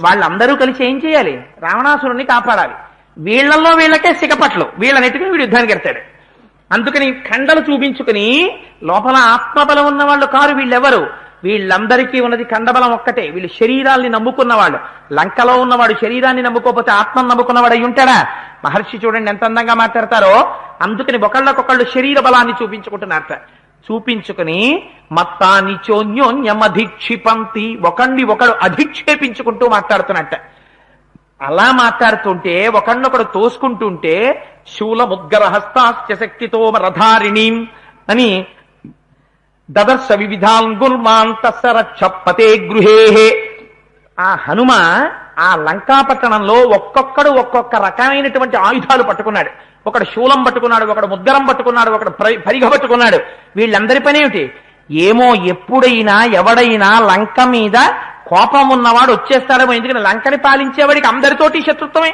వాళ్ళందరూ కలిసి ఏం చేయాలి? రావణాసురుణ్ణి కాపాడాలి. వీళ్లలో వీళ్ళకే సిగపట్లు, వీళ్ళనెట్టుకుని వీడు యుద్ధానికి ఎడతాడు. అందుకని కండలు చూపించుకుని లోపల ఆత్మబలం ఉన్న వాళ్ళు కారు వీళ్ళెవరు? వీళ్ళందరికీ ఉన్నది కండబలం ఒక్కటే. వీళ్ళు శరీరాల్ని నమ్ముకున్నవాళ్ళు. లంకలో ఉన్నవాడు శరీరాన్ని నమ్ముకోకపోతే ఆత్మను నమ్ముకున్నవాడు అయి ఉంటాడా? మహర్షి చూడండి ఎంత అందంగా మాట్లాడతారో. అందుకని ఒకళ్ళకొకళ్ళు శరీర బలాన్ని చూపించుకుంటున్నారట. చూపించుకుని మత్తాని చోన్యోన్యమధిక్షిపంతి, ఒకణ్ణి ఒకడు అధిక్షేపించుకుంటూ మాట్లాడుతున్నట్ట. అలా మాట్లాడుతుంటే ఒకళ్ళొకడు తోసుకుంటుంటే శూలముద్గర హస్తాస్య శక్తితో రథారిణీం అని దదర్శ వివిధాన్ గుర్మాన్ తస్య రక్షపతే గృహే. ఆ హనుమ ఆ లంకాపట్టణంలో ఒక్కొక్కడు ఒక్కొక్క రకమైనటువంటి ఆయుధాలు పట్టుకున్నాడు. ఒకడు శూలం పట్టుకున్నాడు, ఒకడు ముద్గరం పట్టుకున్నాడు, ఒకడు పరిగ పట్టుకున్నాడు. వీళ్ళందరి పనేమిటి? ఏమో ఎప్పుడైనా ఎవడైనా లంక మీద కోపం ఉన్నవాడు వచ్చేస్తాడేమో. ఎందుకని లంకని పాలించేవాడికి అందరితోటి శత్రుత్వమే.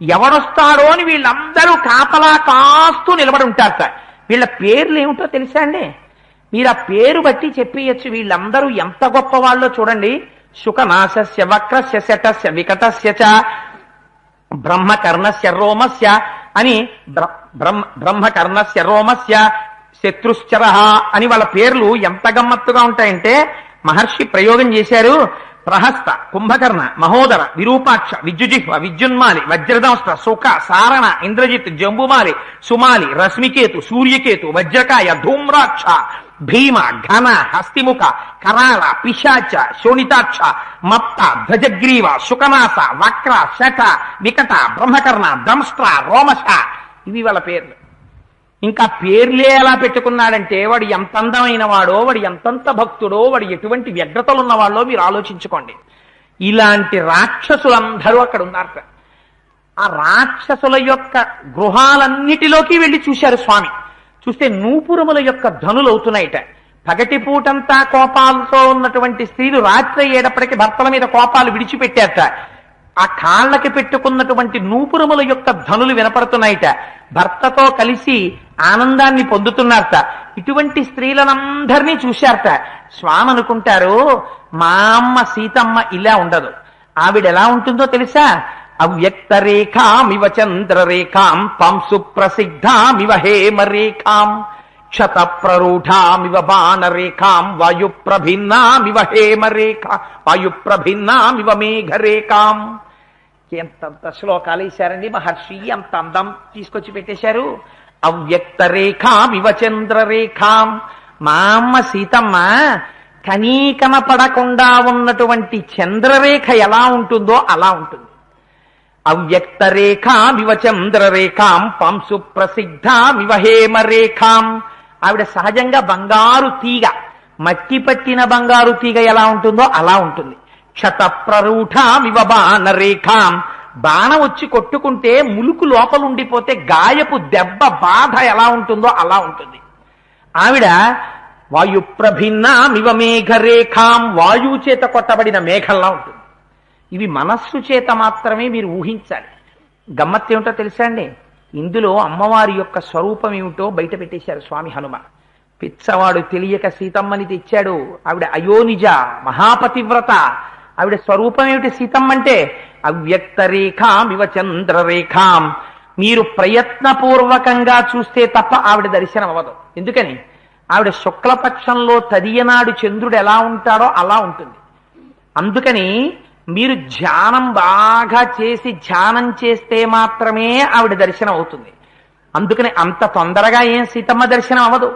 ఎవడొస్తాడో అని వీళ్ళందరూ కాపలా కాస్తూ నిలబడి ఉంటారట. వీళ్ళ పేర్లు ఏమిటో తెలుసా అండి? మీరు ఆ పేరు బట్టి చెప్పేయచ్చు వీళ్ళందరూ ఎంత గొప్ప వాళ్ళో చూడండి. శుకనాశస్య వక్రస్య శటస్య వికటస్య చ బ్రహ్మకర్ణస్య రోమస్య అని బ్రహ్మకర్ణస్య రోమస్య శత్రుశ్చర అని వాళ్ళ పేర్లు ఎంత గమ్మత్తుగా ఉంటాయంటే మహర్షి ప్రయోగం చేశారు. ప్రహస్త, కుంభకర్ణ, మహోదర, విరూపాక్ష, విద్యుజిహ్వ, విద్యున్మాలి, వజ్రదంష్ట, సుఖ, సారణ, ఇంద్రజిత్, జంబుమాలి, సుమాలి, రశ్మికేతు, సూర్యకేతు, వజ్రకాయ, ధూమ్రాక్ష, భీమ, ఘన, హస్తిముఖ, కరాళ, పిశాచ, శోణితాక్ష, మత్త, ధ్వజగ్రీవ, శుకనాస, వక్ర, శట, వికట, బ్రహ్మకర్ణ, దంష్ట్ర, రోమశ. ఇవి వాళ్ళ పేర్లు. ఇంకా పేర్లే ఎలా పెట్టుకున్నాడంటే వాడు ఎంత అందమైన వాడో, వాడు ఎంతంత భక్తుడో, వాడు ఎటువంటి వ్యగ్రతలు ఉన్నవాళ్ళో మీరు ఆలోచించుకోండి. ఇలాంటి రాక్షసులందరూ అక్కడ ఉన్నారట. ఆ రాక్షసుల యొక్క గృహాలన్నిటిలోకి వెళ్ళి చూశారు స్వామి. చూస్తే నూపురముల యొక్క ధనులు అవుతున్నాయిట. పగటిపూటంతా కోపాలతో ఉన్నటువంటి స్త్రీలు రాత్రి అయ్యేటప్పటికీ భర్తల మీద కోపాలు విడిచిపెట్టారట. ఆ కాళ్ళకి పెట్టుకున్నటువంటి నూపురముల యొక్క ధనులు వినపడుతున్నాయిట. భర్తతో కలిసి ఆనందాన్ని పొందుతున్నారట. ఇటువంటి స్త్రీలనందరినీ చూశారట. స్వామి అనుకుంటారు, మా అమ్మ సీతమ్మ ఇలా ఉండదు. ఆవిడ ఎలా ఉంటుందో తెలుసా? అవ్యక్త రేఖామివ చంద్రరేఖాం పంసు ప్రసిద్ధామివ హేమరేఖాం క్షత ప్రరూఢామివ బాణరేఖాం వాయుప్రభిన్నామివ హేమరేఖ వాయుప్రభిన్నామివ మేఘరేఖాం. ఎంతంత శ్లోకాలు వేశారండి మహర్షి, అంత అందం తీసుకొచ్చి పెట్టేశారు. అవ్యక్త రేఖామివ చంద్రరేఖాం, మా అమ్మ సీతమ్మ కనీకన పడకుండా ఉన్నటువంటి చంద్రరేఖ ఎలా ఉంటుందో అలా ఉంటుంది. అవ్యక్త రేఖామివ చంద్రరేఖాం పంసు ప్రసిద్ధామివ హేమరేఖాం. ఆవిడ సహజంగా బంగారు తీగ, మట్టి పట్టిన బంగారు తీగ ఎలా ఉంటుందో అలా ఉంటుంది. క్షత ప్రరూఢామివ బాణరేఖాం, బాణం వచ్చి కొట్టుకుంటే ములుకు లోపల ఉండిపోతే గాయపు దెబ్బ బాధ ఎలా ఉంటుందో అలా ఉంటుంది. ఆవిడ వాయుప్రభిన్నామివ మేఘరేఖాం, వాయువు చేత కొట్టబడిన మేఘంలా ఉంటుంది. ఇవి మనస్సు చేత మాత్రమే మీరు ఊహించాలి. గమ్మత్తు ఏమిటో తెలుసా అండి? ఇందులో అమ్మవారి యొక్క స్వరూపం ఏమిటో బయట పెట్టేశారు స్వామి హనుమ. పిచ్చవాడు తెలియక సీతమ్మని తెచ్చాడు. ఆవిడ అయోనిజ, మహాపతివ్రత. ఆవిడ స్వరూపం ఏమిటి సీతమ్మ అంటే? అవ్యక్త రేఖామివ చంద్రరేఖాం. మీరు ప్రయత్నపూర్వకంగా చూస్తే తప్ప ఆవిడ దర్శనం అవ్వదు. ఎందుకని? ఆవిడ శుక్లపక్షంలో తదియనాడు చంద్రుడు ఎలా ఉంటాడో అలా ఉంటుంది. అందుకని మీరు ధ్యానం బాగా చేసి ధ్యానం చేస్తే మాత్రమే ఆవిడ దర్శనం అవుతుంది. అందుకని అంత తొందరగా ఏం సీతమ్మ దర్శనం అవ్వదు.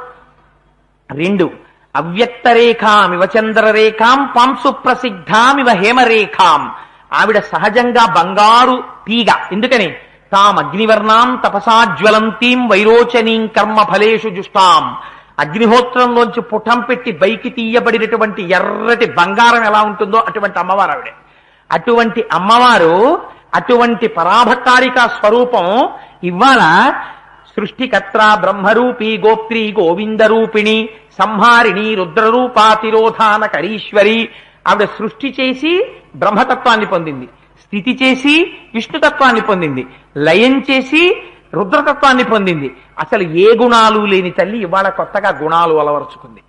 2 అవ్యక్త రేఖామివ చంద్రరేఖాం పంసు ప్రసిద్ధామివ హేమరేఖాం. ఆవిడ సహజంగా బంగారు తీగ. ఎందుకని? తాం అగ్నివర్ణాం తపసాజ్వలంతీం వైరోచనీం కర్మ ఫలేషు జుష్టాం. అగ్నిహోత్రంలోంచి పుటం పెట్టి బైకి తీయబడినటువంటి ఎర్రటి బంగారం ఎలా ఉంటుందో అటువంటి అమ్మవారు ఆవిడే. అటువంటి అమ్మవారు, అటువంటి పరాభట్టారిక స్వరూపం ఇవాళ సృష్టికర్త బ్రహ్మరూపి గోప్త్రి గోవిందరూపిణి సంహారిణి రుద్రరూపాతిరోధాన కరీశ్వరి. ఆవిడ సృష్టి చేసి బ్రహ్మతత్వాన్ని పొందింది, స్థితి చేసి విష్ణుతత్వాన్ని పొందింది, లయం చేసి రుద్రతత్వాన్ని పొందింది. అసలు ఏ గుణాలు లేని తల్లి ఇవాళ కొత్తగా గుణాలు అలవరుచుకుంది.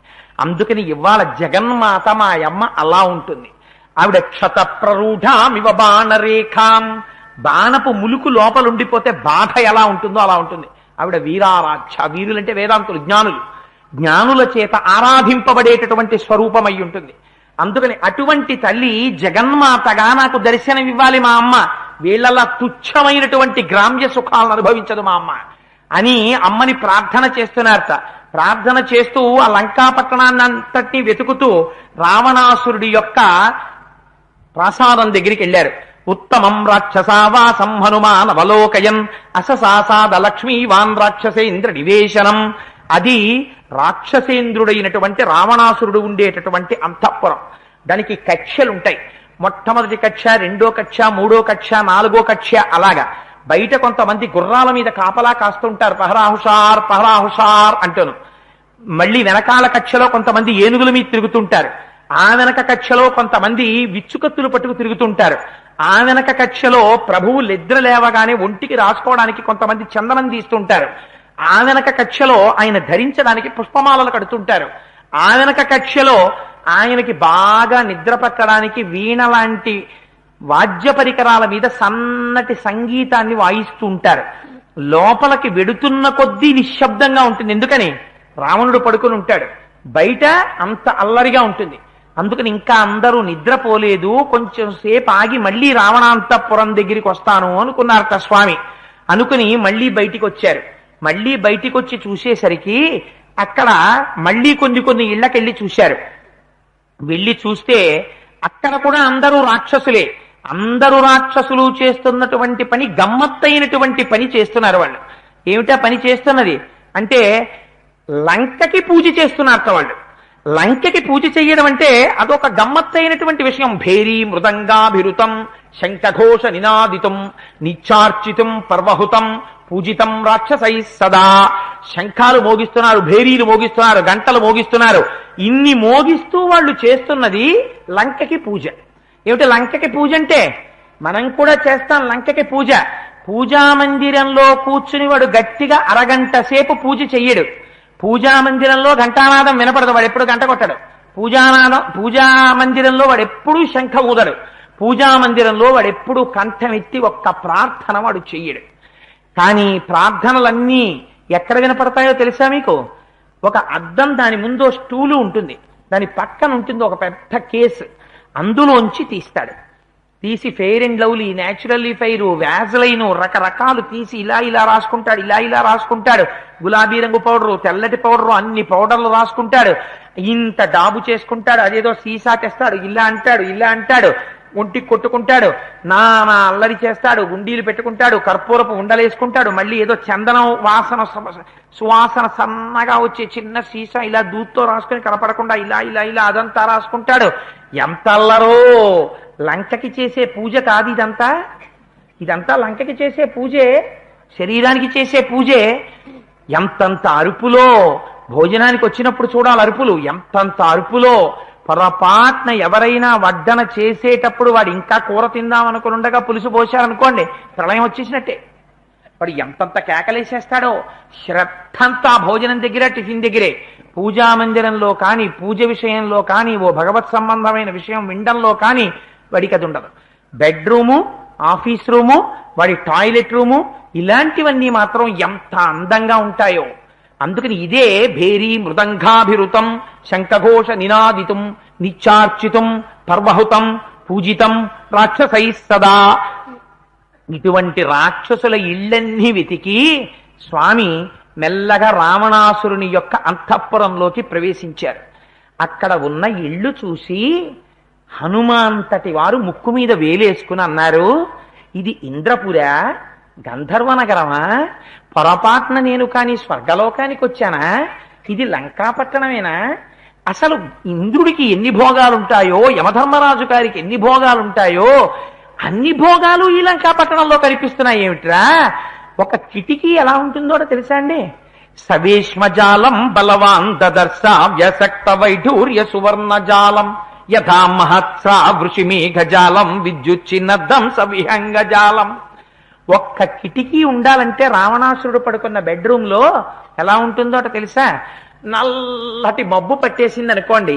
అందుకని ఇవాళ జగన్మాత మా అమ్మ అలా ఉంటుంది. ఆవిడ క్షత ప్రరూఢామివ బాణరేఖాం, బాణపు ములుకు లోపలుండిపోతే బాధ ఎలా ఉంటుందో అలా ఉంటుంది. ఆవిడ వీరారాధ్య, వీరులంటే వేదాంతులు, జ్ఞానులు, జ్ఞానుల చేత ఆరాధింపబడేటటువంటి స్వరూపమై ఉంటుంది. అందుకని అటువంటి తల్లి జగన్మాతగా నాకు దర్శనమివ్వాలి మా అమ్మ, వీళ్ళలా తుచ్చమైనటువంటి గ్రామ్య సుఖాలను అనుభవించదు మా అమ్మ అని అమ్మని ప్రార్థన చేస్తున్నారట. ప్రార్థన చేస్తూ ఆ లంకా పట్టణాన్ని అంతటినీ వెతుకుతూ రావణాసురుడి యొక్క ప్రాసాదం దగ్గరికి వెళ్ళారు. ఉత్తమం రాక్షసావాసం హనుమాన్ అవలోకయన్ అససాసాద లక్ష్మీవాన్ రాక్షసేంద్ర నివేశనం. అది రాక్షసేంద్రుడైనటువంటి రావణాసురుడు ఉండేటటువంటి అంతఃపురం. దానికి కక్షలుంటాయి. మొట్టమొదటి కక్ష, రెండో కక్ష, మూడో కక్ష, నాలుగో కక్ష, అలాగా. బయట కొంతమంది గుర్రాల మీద కాపలా కాస్తుంటారు, పహరాహుషార్ పహరాహుషార్ అంటూను. మళ్ళీ వెనకాల కక్షలో కొంతమంది ఏనుగుల మీద తిరుగుతుంటారు. ఆ వెనక కక్షలో కొంతమంది విచ్చుకత్తులు పట్టుకు తిరుగుతుంటారు. ఆ వెనక కక్షలో ప్రభువు నిద్ర లేవగానే ఒంటికి రాసుకోవడానికి కొంతమంది చందనం తీస్తుంటారు. ఆ వెనక కక్షలో ఆయన ధరించడానికి పుష్పమాలలు కడుతుంటారు. ఆ వెనక కక్షలో ఆయనకి బాగా నిద్ర పట్టడానికి వీణ లాంటి వాద్య పరికరాల మీద సన్నటి సంగీతాన్ని వాయిస్తూ ఉంటారు. లోపలికి వెడుతున్న కొద్దీ నిశ్శబ్దంగా ఉంటుంది. ఎందుకని? రావణుడు పడుకుని ఉంటాడు, బయట అంత అల్లరిగా ఉంటుంది. అందుకని ఇంకా అందరూ నిద్రపోలేదు, కొంచెం సేపు ఆగి మళ్ళీ రావణాంతపురం దగ్గరికి వస్తాను అనుకున్నారట స్వామి. అనుకుని మళ్ళీ బయటికి వచ్చారు. మళ్ళీ బయటికి వచ్చి చూసేసరికి అక్కడ మళ్ళీ కొన్ని ఇళ్లకెళ్ళి చూశారు. వెళ్ళి చూస్తే అక్కడ కూడా అందరూ రాక్షసులే. అందరూ రాక్షసులు చేస్తున్నటువంటి పని గమ్మత్తైనటువంటి పని చేస్తున్నారు వాళ్ళు. ఏమిటా పని చేస్తున్నది అంటే లంకకి పూజ చేస్తున్నారట వాళ్ళు. లంకకి పూజ చెయ్యడం అంటే అదొక గమ్మత్తైనటువంటి విషయం. భేరీ మృదంగాభిరుతం శంఖఘోష నినాదితం నిత్యార్చితం పర్వహుతం పూజితం రాక్షసై సదా. శంఖాలు మోగిస్తున్నారు, భేరీలు మోగిస్తున్నారు, గంటలు మోగిస్తున్నారు. ఇన్ని మోగిస్తూ వాళ్ళు చేస్తున్నది లంకకి పూజ. ఏమిటి లంకకి పూజ అంటే? మనం కూడా చేస్తాం లంకకి పూజ. పూజా మందిరంలో కూర్చుని వాడు గట్టిగా అరగంట సేపు పూజ చెయ్యడు. పూజా మందిరంలో ఘంటానాదం వినపడదు, వాడు ఎప్పుడు గంట కొట్టడు. పూజా మందిరంలో వాడు ఎప్పుడూ శంఖ ఊదడు. పూజా మందిరంలో వాడు ఎప్పుడూ కంఠం ఎత్తి ఒక్క ప్రార్థన వాడు చెయ్యడు. కానీ ప్రార్థనలన్నీ ఎక్కడ వినపడతాయో తెలుసా మీకు? ఒక అద్దం, దాని ముందు స్టూలు ఉంటుంది, దాని పక్కన ఉంటుంది ఒక పెద్ద కేసు, అందులోంచి తీస్తాడు. తీసి fair and lovely, naturally fair, vaseline రకరకాలు తీసి ఇలా ఇలా రాసుకుంటాడు, ఇలా ఇలా రాసుకుంటాడు. గులాబీ రంగు పౌడరు, తెల్లటి పౌడరు, అన్ని పౌడర్లు రాసుకుంటాడు. ఇంత డాబు చేసుకుంటాడు. అదేదో సీసా తెస్తాడు, ఇలా అంటాడు, ఇలా అంటాడు, ఒంటికి కొట్టుకుంటాడు, నా అల్లరి చేస్తాడు, గుండీలు పెట్టుకుంటాడు, కర్పూరపు ఉండలేసుకుంటాడు. మళ్ళీ ఏదో చందనం వాసన సువాసన సన్నగా వచ్చే చిన్న సీసా ఇలా దూత్తో రాసుకుని కనపడకుండా ఇలా ఇలా ఇలా అదంతా రాసుకుంటాడు. ఎంత అల్లరో! లంకకి చేసే పూజ కాదు ఇదంతా. ఇదంతా లంకకి చేసే పూజే, శరీరానికి చేసే పూజే. ఎంతంత అరుపులో! భోజనానికి వచ్చినప్పుడు చూడాలి అరుపులు, ఎంతంత అరుపులో! పొరపాటున ఎవరైనా వడ్డన చేసేటప్పుడు వాడు ఇంకా కూర తిందామనుకుని ఉండగా పులుసు పోశారనుకోండి, ప్రళయం వచ్చేసినట్టే. వాడు ఎంతంత కేకలేసేస్తాడో! శ్రద్ధంతా భోజనం దగ్గర, టిఫిన్ దగ్గరే. పూజా మందిరంలో కానీ, పూజ విషయంలో కానీ, ఓ భగవత్ సంబంధమైన విషయం వినడంలో కానీ వాడికి అది ఉండదు. బెడ్రూము, ఆఫీస్ రూము, వాడి టాయిలెట్ రూము, ఇలాంటివన్నీ మాత్రం ఎంత అందంగా ఉంటాయో. అందుకని ఇదే భేరీ మృదంగాభిరుతం శంఖఘోష నినాదితం నిత్యార్చితం పర్వహుతం పూజితం రాక్షసై సదా. ఇటువంటి రాక్షసుల ఇళ్లన్నీ వెతికి స్వామి మెల్లగా రావణాసురుని యొక్క అంతఃపురంలోకి ప్రవేశించారు. అక్కడ ఉన్న ఇళ్ళు చూసి హనుమంతటి వారు ముక్కు మీద వేలేసుకుని అన్నారు, ఇది ఇంద్రపురా, గంధర్వనగరమా? పొరపాటున నేను కానీ స్వర్గలోకానికి వచ్చానా? ఇది లంకాపట్టణమేనా? అసలు ఇంద్రుడికి ఎన్ని భోగాలుంటాయో, యమధర్మరాజు గారికి ఎన్ని భోగాలుంటాయో, అన్ని భోగాలు ఈ లంకాపట్టణంలో కనిపిస్తున్నాయి ఏమిట్రా? ఒక కిటికీ ఎలా ఉంటుందో తెలుసా అండి? సవేష్మజాలం బలవాన్ దదర్శ వ్యసక్త వైఢూర్య సువర్ణజాలం యథా మహత్సా వృషిమేఘజాలం విద్యుచ్చిన్నద్దం సవిహంగజాలం. ఒక్క కిటికీ ఉండాలంటే రావణాసురుడు పడుకున్న బెడ్రూమ్ లో ఎలా ఉంటుందో తెలుసా? నల్లటి మబ్బు పట్టేసింది అనుకోండి,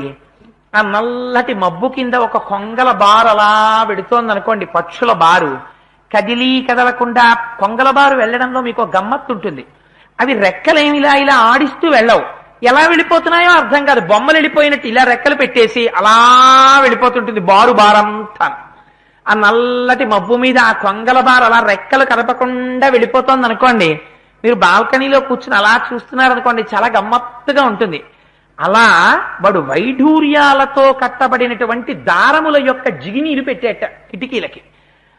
ఆ నల్లటి మబ్బు కింద ఒక కొంగల బారు అలా వెడుతోంది అనుకోండి, పక్షుల బారు కదిలి కదలకుండా. కొంగల బారు వెళ్ళడంలో మీకు ఒక గమ్మత్తు ఉంటుంది. అవి రెక్కలేమి ఇలా ఇలా ఆడిస్తూ వెళ్ళవు, ఎలా వెళ్ళిపోతున్నాయో అర్థం కాదు. బొమ్మలు వెళ్ళిపోయినట్టు ఇలా రెక్కలు పెట్టేసి అలా వెళ్ళిపోతుంటుంది బారంతా. ఆ నల్లటి మబ్బు మీద ఆ కొంగల బారు అలా రెక్కలు కదపకుండా వెళ్ళిపోతుంది అనుకోండి. మీరు బాల్కనీలో కూర్చుని అలా చూస్తున్నారనుకోండి, చాలా గమ్మత్తుగా ఉంటుంది. అలా వాడు వైఢూర్యాలతో కట్టబడినటువంటి దారముల యొక్క జిగినీరు పెట్టేట కిటికీలకి.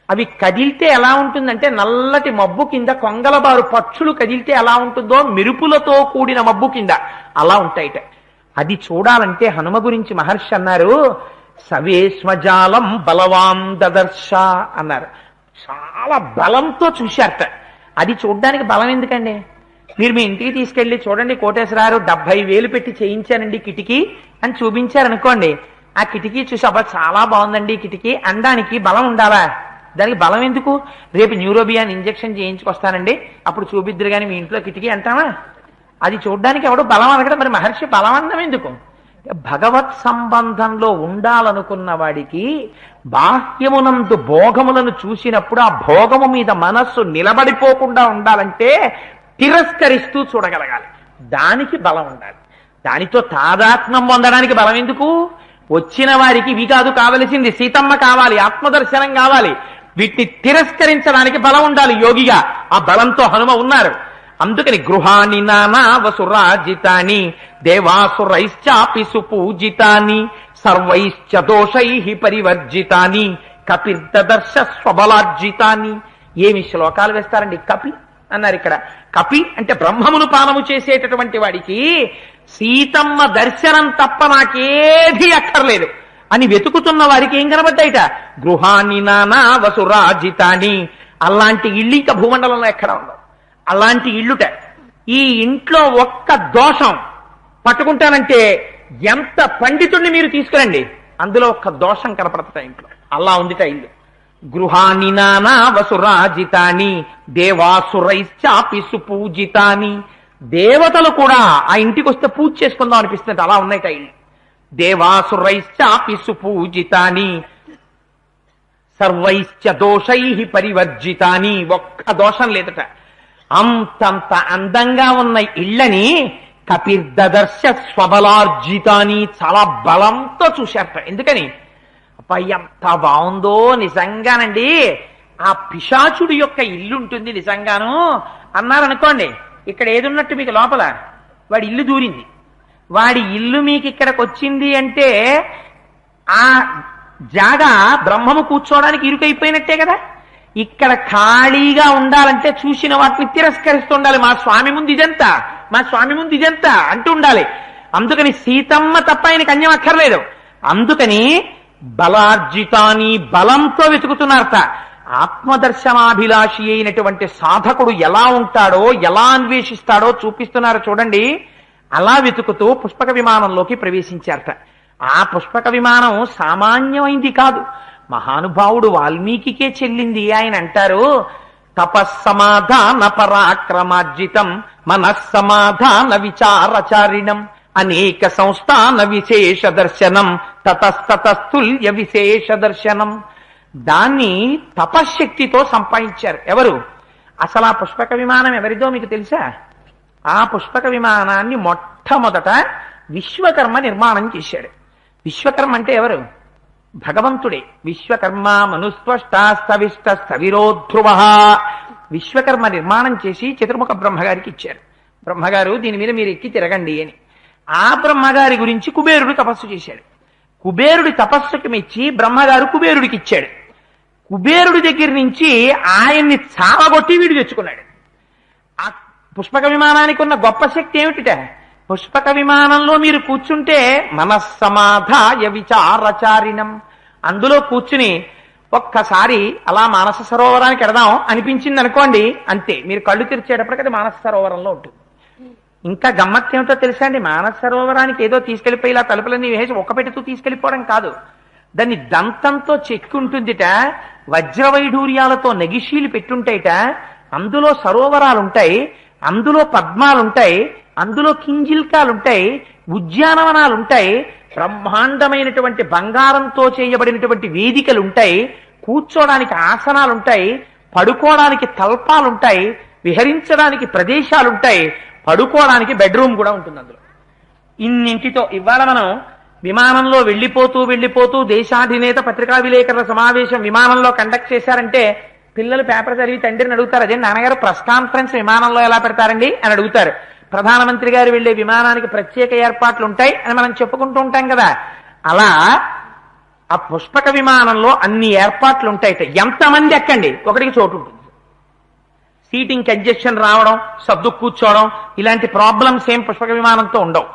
అవి కదిలితే ఎలా ఉంటుందంటే, నల్లటి మబ్బు కింద కొంగలబారు పక్షులు కదిలితే ఎలా ఉంటుందో మెరుపులతో కూడిన మబ్బు కింద అలా ఉంటాయిట. అది చూడాలంటే హనుమ గురించి మహర్షి అన్నారు, సవేశ్వజాలం బలవాం దదర్శ అన్నారు. చాలా బలంతో చూశారట. అది చూడ్డానికి బలం ఎందుకండి? మీరు మీ ఇంటికి తీసుకెళ్లి చూడండి, కోటేశ్వరారు 70,000 పెట్టి చేయించానండి కిటికీ అని చూపించారనుకోండి. ఆ కిటికీ చూసి అబ్బా చాలా బాగుందండి కిటికీ అనడానికి బలం ఉండాలా? దానికి బలం ఎందుకు? రేపు న్యూరోబియాన్ ఇంజెక్షన్ చేయించుకొస్తానండి, అప్పుడు చూపిద్దరు కానీ మీ ఇంట్లో కిటికీ అంటామా? అది చూడ్డానికి ఎవడు బలం అనగడం. మరి మహర్షి బలం అన్నం ఎందుకు? భగవత్ సంబంధంలో ఉండాలనుకున్న వాడికి బాహ్యమునందు భోగములను చూసినప్పుడు ఆ భోగము మీద మనస్సు నిలబడిపోకుండా ఉండాలంటే తిరస్కరిస్తూ చూడగలగాలి. దానికి బలం ఉండాలి. దానితో తాదాత్మ్యం పొందడానికి బలం ఎందుకు? వచ్చిన వారికి ఇవి కాదు కావలసింది, సీతమ్మ కావాలి, ఆత్మదర్శనం కావాలి. వీటిని తిరస్కరించడానికి బలం ఉండాలి యోగిగా. ఆ బలంతో హనుమ ఉన్నారు. అందుకని గృహాని నానా వసురాజితాని దేవాసురైశ్చాపి సుపూజితాని సర్వైశ్చ దోషై పరివర్జితాని కపిర్దర్శ స్వబలార్జితాని. ఏమి శ్లోకాలు వేస్తారండి! కపి అన్నారు ఇక్కడ. కపి అంటే బ్రహ్మమును పానము చేసేటటువంటి వాడికి సీతమ్మ దర్శనం తప్ప నాకేది అక్కర్లేదు అని వెతుకుతున్న వారికి ఏం కనబడ్డాయిట? గృహాన్ని నానా వసురాజితాని. అలాంటి ఇల్లు ఇంకా భూమండలంలో ఎక్కడ ఉండవు. అలాంటి ఇల్లుట. ఈ ఇంట్లో ఒక్క దోషం పట్టుకుంటానంటే ఎంత పండితుడిని మీరు తీసుకురండి, అందులో ఒక్క దోషం కనపడతా ఇంట్లో. అలా ఉందిట ఇల్లు. గృహాని నానా వసురాజితాని దేవాసురైశ్చాపి సుపూజితాని. దేవతలు కూడా ఆ ఇంటికి వస్తే పూజ చేసుకుందాం అనిపిస్తుంది, అలా ఉన్నాయిట ఇల్లు. దేవాసురైశ్చాపి సుపూజితాని సర్వైశ్చ దోషై పరివర్జితాని. ఒక్క దోషం లేదట. అంతంత అందంగా ఉన్న ఇళ్ళని కపిర్దర్శ స్వబలార్జితాని, చాలా బలంతో చూశారట. ఎందుకని? అప్ప ఎంత బాగుందో నిజంగానండి. ఆ పిశాచుడి యొక్క ఇల్లు ఉంటుంది నిజంగాను అన్నారనుకోండి. ఇక్కడ ఏదున్నట్టు మీకు లోపల వాడి ఇల్లు దూరింది. వాడి ఇల్లు మీకు ఇక్కడికి వచ్చింది అంటే ఆ జాగా బ్రహ్మము కూర్చోవడానికి ఇరుకైపోయినట్టే కదా. ఇక్కడ ఖాళీగా ఉండాలంటే చూసిన వాటిని తిరస్కరిస్తూ ఉండాలి. మా స్వామి ముందు ఇదంతా, మా స్వామి ముందు ఇదంతా అంటూ ఉండాలి. అందుకని సీతమ్మ తప్ప ఆయనకి అన్యం అక్కర్లేదు. అందుకని బలార్జితాని, బలంతో వెతుకుతున్నారట. ఆత్మదర్శనాభిలాషి అయినటువంటి సాధకుడు ఎలా ఉంటాడో, ఎలా అన్వేషిస్తాడో చూపిస్తున్నారు చూడండి. అలా వెతుకుతూ పుష్పక విమానంలోకి ప్రవేశించారట. ఆ పుష్పక విమానం సామాన్యమైంది కాదు. మహానుభావుడు వాల్మీకికే చెల్లింది. ఆయన అంటారు, తపస్సమాధాన పరాక్రమార్జితం మనస్సమాధాన విచారచారిణం అనేక సంస్థాన విశేష దర్శనం తతస్తతుల్య విశేష దర్శనం. దాన్ని తపశ్శక్తితో సంపాదించారు. ఎవరు? అసలు ఆ పుష్పక విమానం ఎవరిదో మీకు తెలుసా? ఆ పుష్పక విమానాన్ని మొట్టమొదట విశ్వకర్మ నిర్మాణం చేశాడు. విశ్వకర్మ అంటే ఎవరు? భగవంతుడే. విశ్వకర్మ మనుస్వష్టవిష్ట స్థవిరోధ్రువ. విశ్వకర్మ నిర్మాణం చేసి చతుర్ముఖ బ్రహ్మగారికి ఇచ్చారు. బ్రహ్మగారు దీని మీద మీరు ఎక్కి తిరగండి అని. ఆ బ్రహ్మగారి గురించి కుబేరుడు తపస్సు చేశాడు. కుబేరుడి తపస్సుకి మెచ్చి బ్రహ్మగారు కుబేరుడికి ఇచ్చాడు. కుబేరుడి దగ్గర నుంచి ఆయన్ని చావగొట్టి వీడు తెచ్చుకున్నాడు. ఆ పుష్పక విమానానికి ఉన్న గొప్ప శక్తి ఏమిటిట? పుష్పక విమానంలో మీరు కూర్చుంటే మనస్సమాధాయ విచారచారిణం. అందులో కూర్చుని ఒక్కసారి అలా మానస సరోవరానికి ఎడదాం అనిపించింది అనుకోండి, అంతే. మీరు కళ్ళు తెరిచేటప్పటికి అది మానస సరోవరంలో ఉంటుంది. ఇంకా గమ్మత్తు ఏమిటో తెలుసా అండి? మానస సరోవరానికి ఏదో తీసుకెళ్లిపోయి ఇలా తలుపులన్నీ వేసి ఒక్క పెట్టుతూ తీసుకెళ్లిపోవడం కాదు. దాన్ని దంతంతో చెక్కి ఉంటుందిట, వజ్రవైఢూర్యాలతో నగిషీలు పెట్టుంటాయిట. అందులో సరోవరాలుంటాయి, అందులో పద్మాలుంటాయి, అందులో కింజిల్కాలుంటాయి. ఉద్యానవనాలు ఉంటాయి, బ్రహ్మాండమైనటువంటి బంగారంతో చేయబడినటువంటి వేదికలు ఉంటాయి, కూర్చోడానికి ఆసనాలు ఉంటాయి, పడుకోవడానికి తల్పాలుంటాయి, విహరించడానికి ప్రదేశాలుంటాయి, పడుకోవడానికి బెడ్రూమ్ కూడా ఉంటుంది అందులో. ఇన్నింటితో ఇవాళ మనం విమానంలో వెళ్ళిపోతూ దేశాధినేత పత్రికా విలేకరుల సమావేశం విమానంలో కండక్ట్ చేశారంటే పిల్లలు పేపర్ చదివి తండ్రిని అడుగుతారు, అదే నాన్నగారు ప్రెస్ కాన్ఫరెన్స్ విమానంలో ఎలా పెడతారండి అని అడుగుతారు. ప్రధానమంత్రి గారు వెళ్లే విమానానికి ప్రత్యేక ఏర్పాట్లు ఉంటాయి అని మనం చెప్పుకుంటూ ఉంటాం కదా. అలా ఆ పుష్పక విమానంలో అన్ని ఏర్పాట్లు ఉంటాయి. ఎంతమంది ఎక్కండి, ఒకటికి చోటు ఉంటుంది. సీటింగ్ కంజెషన్ రావడం, సర్దు కూర్చోవడం, ఇలాంటి ప్రాబ్లమ్స్ ఏం పుష్పక విమానంతో ఉండవు.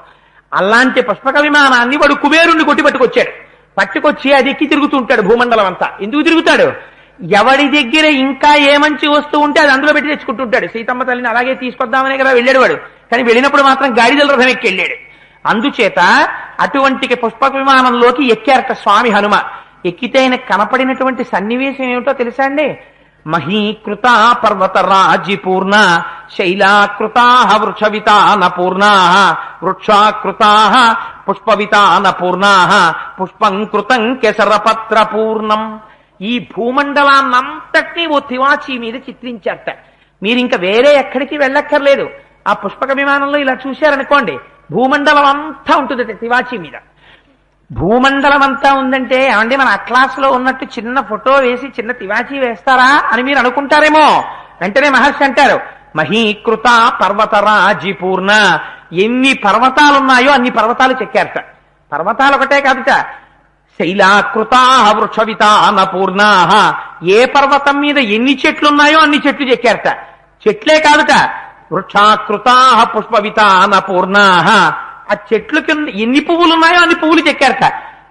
అలాంటి పుష్పక విమానాన్ని వాడు కుబేరుణ్ణి కొట్టి పట్టుకొచ్చి అది ఎక్కి తిరుగుతుంటాడు భూమండలం అంతా. ఎందుకు తిరుగుతాడు? ఎవడి దగ్గర ఇంకా ఏ మంచి వస్తువు ఉంటే అది అందులో పెట్టి తెచ్చుకుంటుంటాడు. సీతమ్మ తల్లిని అలాగే తీసుకొద్దామనే కదా వెళ్ళాడు వాడు, కానీ వెళ్ళినప్పుడు మాత్రం గాడిదల రథం ఎక్కి వెళ్ళాడు. అందుచేత అటువంటి పుష్పక విమానంలోకి ఎక్కారట స్వామి హనుమ. ఎక్కితే ఆయన కనపడినటువంటి సన్నివేశం ఏమిటో తెలుసా అండి? మహీకృత పర్వతరాజిపూర్ణ శైలాకృతా వృక్షవితానపూర్ణా వృక్షాకృతా పుష్పవితానపూర్ణా పుష్పం కృతం కేసరపత్రపూర్ణం. ఈ భూమండలాన్నంతటినీ ఓ తివాచీ మీద చిత్రించారట. మీరు ఇంకా వేరే ఎక్కడికి వెళ్ళక్కర్లేదు. ఆ పుష్పక విమానంలో ఇలా చూశారనుకోండి, భూమండలం అంతా ఉంటుంది తివాచీ మీద. భూమండలం అంతా ఉందంటే ఏమండి మన అట్లాస్ లో ఉన్నట్టు చిన్న ఫోటో వేసి చిన్న తివాచీ వేస్తారా అని మీరు అనుకుంటారేమో. వెంటనే మహర్షి అంటారు, మహీకృత పర్వతరాజిపూర్ణ. ఎన్ని పర్వతాలున్నాయో అన్ని పర్వతాలు చెక్కారట. పర్వతాలు ఒకటే కాదుట, శైలాకృతా వృక్షవితానపూర్ణా. ఏ పర్వతం మీద ఎన్ని చెట్లున్నాయో అన్ని చెట్లు చెక్కారట. చెట్లే కాదుట, వృక్షాకృతా పుష్పవితానపూర్ణా. ఆ చెట్లు కింద ఎన్ని పువ్వులు ఉన్నాయో అన్ని పువ్వులు చెక్కారట.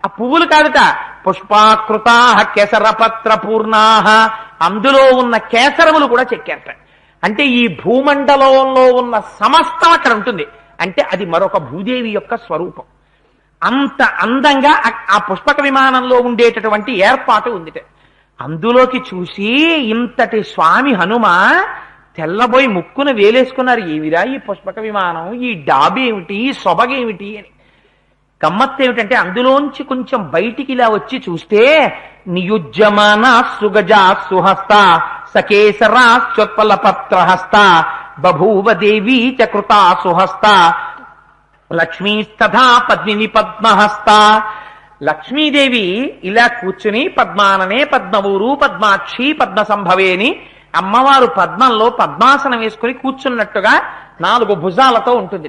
ఆ పువ్వులు కాదుట, పుష్పాకృతా కేసరపత్రపూర్ణా. అందులో ఉన్న కేసరములు కూడా చెక్కారట. అంటే ఈ భూమండలంలో ఉన్న సమస్తం అక్కడ ఉంటుంది. అంటే అది మరొక భూదేవి యొక్క స్వరూపం. అంత అందంగా ఆ పుష్పక విమానంలో ఉండేటటువంటి ఏర్పాటు ఉంది. అందులోకి చూసి ఇంతటి స్వామి హనుమ తెల్లబోయి ముక్కున వేలేసుకున్నారు. ఏమిరా ఈ పుష్పక విమానం, ఈ డాబేమిటి, ఈ సొబగేమిటి అని. గమ్మత్తు ఏమిటంటే అందులోంచి కొంచెం బయటికి ఇలా వచ్చి చూస్తే నియుజ్యమాన సుగజా సుహస్త సకేసరాశ్చోత్పల పత్రహస్త బభూవ దేవీ చకృతా సుహస్త లక్ష్మీస్తథా పద్మిని పద్మహస్త. లక్ష్మీదేవి ఇలా కూర్చుని పద్మాననే పద్మవూరు పద్మాక్షి పద్మ సంభవేని అమ్మవారు పద్మంలో పద్మాసనం వేసుకుని కూర్చున్నట్టుగా 4 భుజాలతో ఉంటుంది.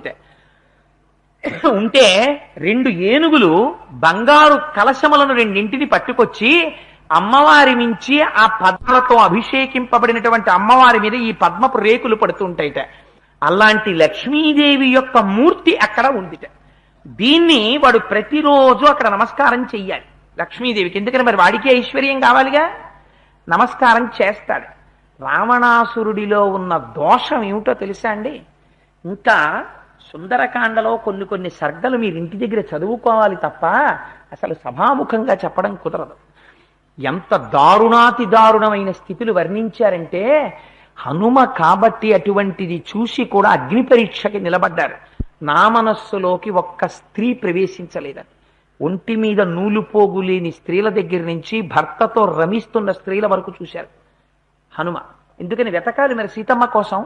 ఉంటే 2 ఏనుగులు బంగారు కలశములను రెండింటిని పట్టుకొచ్చి అమ్మవారి మించి ఆ పద్మలతో అభిషేకింపబడినటువంటి అమ్మవారి మీద ఈ పద్మపు రేకులు పడుతుంటాయిట. అలాంటి లక్ష్మీదేవి యొక్క మూర్తి అక్కడ ఉందిట. దీన్ని వాడు ప్రతిరోజు అక్కడ నమస్కారం చెయ్యాలి లక్ష్మీదేవికి. ఎందుకని మరి వాడికి ఐశ్వర్యం కావాలిగా, నమస్కారం చేస్తాడు. రావణాసురుడిలో ఉన్న దోషం ఏమిటో తెలుసా అండి? ఇంకా సుందరకాండలో కొన్ని సర్గలు మీరు ఇంటి దగ్గర చదువుకోవాలి తప్ప అసలు సభాముఖంగా చెప్పడం కుదరదు. ఎంత దారుణాతి దారుణమైన స్థితులు వర్ణించారంటే హనుమ కాబట్టి అటువంటిది చూసి కూడా అగ్ని పరీక్షకి నిలబడ్డారు. నా మనస్సులోకి ఒక్క స్త్రీ ప్రవేశించలేదని. ఒంటి మీద నూలు పోగు లేని స్త్రీల దగ్గర నుంచి భర్తతో రమిస్తున్న స్త్రీల వరకు చూశారు హనుమ. ఎందుకని వెతకాలి మరి సీతమ్మ కోసం,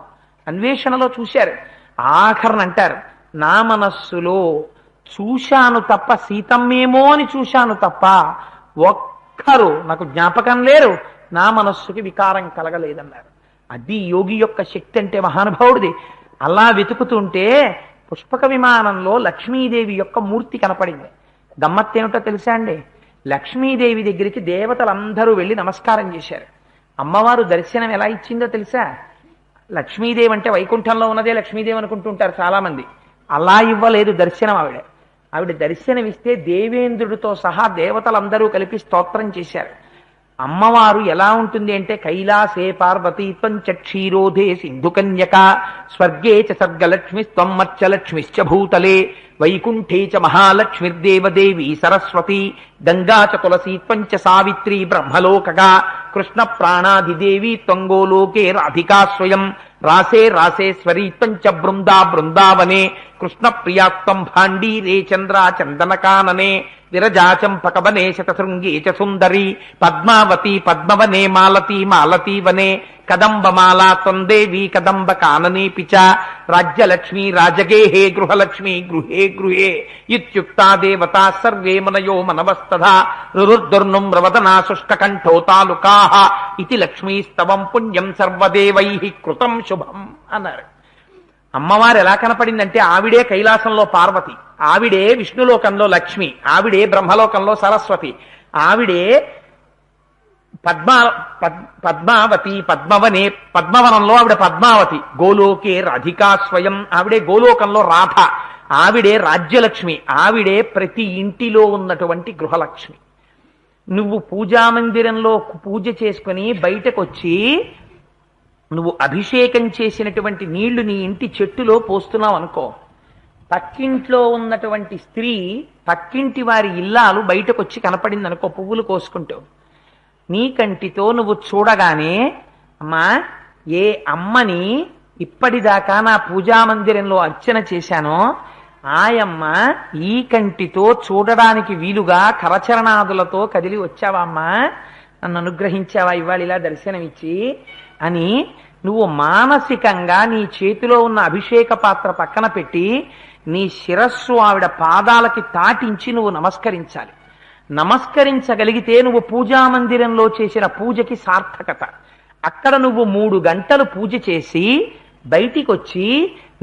అన్వేషణలో చూశారు. ఆఖరణ అంటారు, నా మనస్సులో చూశాను తప్ప, సీతమ్మేమో అని చూశాను తప్ప ఒక్కరు నాకు జ్ఞాపకం లేరు, నా మనస్సుకి వికారం కలగలేదన్నారు. అది యోగి యొక్క శక్తి అంటే మహానుభావుడిది. అలా వెతుకుతుంటే పుష్పక విమానంలో లక్ష్మీదేవి యొక్క మూర్తి కనపడింది. గమ్మత్తేమిటో తెలుసా అండి? లక్ష్మీదేవి దగ్గరికి దేవతలందరూ వెళ్ళి నమస్కారం చేశారు. అమ్మవారు దర్శనం ఎలా ఇచ్చిందో తెలుసా? లక్ష్మీదేవి అంటే వైకుంఠంలో ఉన్నదే లక్ష్మీదేవి అనుకుంటుంటారు చాలా మంది. అలా ఇవ్వలేదు దర్శనం. ఆవిడ దర్శనమిస్తే దేవేంద్రుడితో సహా దేవతలందరూ కలిపి స్తోత్రం చేశారు. అమ్మవారు ఎలా ఉంటుంది అంటే కైలాసే పార్వతీత్వం చ క్షీరోధే సింధుకన్యక స్వర్గే చ సర్గలక్ష్మిస్త్వం మత్స్యలక్ష్మిశ్చ భూతలే వైకుంఠే చ మహాలక్ష్మిర్దేవదేవి సరస్వతి గంగా చ తులసీత్వం చ సావిత్రి బ్రహ్మలోకగా కృష్ణ ప్రాణాధిదేవి త్వంగోలోకే రాధికా స్వయం రాసే రాసేశ్వరీత్వం చ బృందా బృందావనే కృష్ణ ప్రియాత్వం భాండీరే చంద్రా చందనకాననే విరజాచంపకవనే శతశృంగే చ సుందరి పద్మావతి పద్మవనే మాలతీ మాలతీ వనే కదంబమాలా త్వం దేవీ కదంబ కాననేపి చ రాజ్యలక్ష్మీ రాజగేహే గృహలక్ష్మీ గృహే గృహే ఇత్యుక్తా దేవతా సర్వే మనయో మనవస్తథా రురుర్దుర్నుం రవదనా శుష్కకంఠో తాలుకాః ఇతి లక్ష్మీస్తవం పుణ్యం సర్వదేవైః కృతం శుభం అన్నారు. అమ్మవారు ఎలా కనపడిందంటే ఆవిడే కైలాసంలో పార్వతి, ఆవిడే విష్ణులోకంలో లక్ష్మి, ఆవిడే బ్రహ్మలోకంలో సరస్వతి, ఆవిడే పద్మావతి పద్మవనే పద్మవనంలో ఆవిడ పద్మావతి, గోలోకే రాధికా స్వయం ఆవిడే గోలోకంలో రాధ, ఆవిడే రాజ్యలక్ష్మి, ఆవిడే ప్రతి ఇంటిలో ఉన్నటువంటి గృహలక్ష్మి. నువ్వు పూజామందిరంలో పూజ చేసుకుని బయటకొచ్చి నువ్వు అభిషేకం చేసినటువంటి నీళ్లు నీ ఇంటి చెట్టులో పోస్తున్నావు అనుకో, పక్కింట్లో ఉన్నటువంటి స్త్రీ పక్కింటి వారి ఇల్లాలు బయటకొచ్చి కనపడింది అనుకో పువ్వులు కోసుకుంటూ, నీ కంటితో నువ్వు చూడగానే అమ్మా ఏ అమ్మని ఇప్పటిదాకా నా పూజామందిరంలో అర్చన చేశానో ఆయమ్మ ఈ కంటితో చూడడానికి వీలుగా కరచరణాదులతో కదిలి వచ్చావా అమ్మా, నన్ను అనుగ్రహించావా ఇవాళ ఇలా దర్శనమిచ్చి అని నువ్వు మానసికంగా నీ చేతిలో ఉన్న అభిషేక పాత్ర పక్కన పెట్టి నీ శిరస్సు ఆవిడ పాదాలకి తాటించి నువ్వు నమస్కరించాలి. నమస్కరించగలిగితే నువ్వు పూజామందిరంలో చేసిన పూజకి సార్థకత. అక్కడ నువ్వు 3 గంటలు పూజ చేసి బయటికి వచ్చి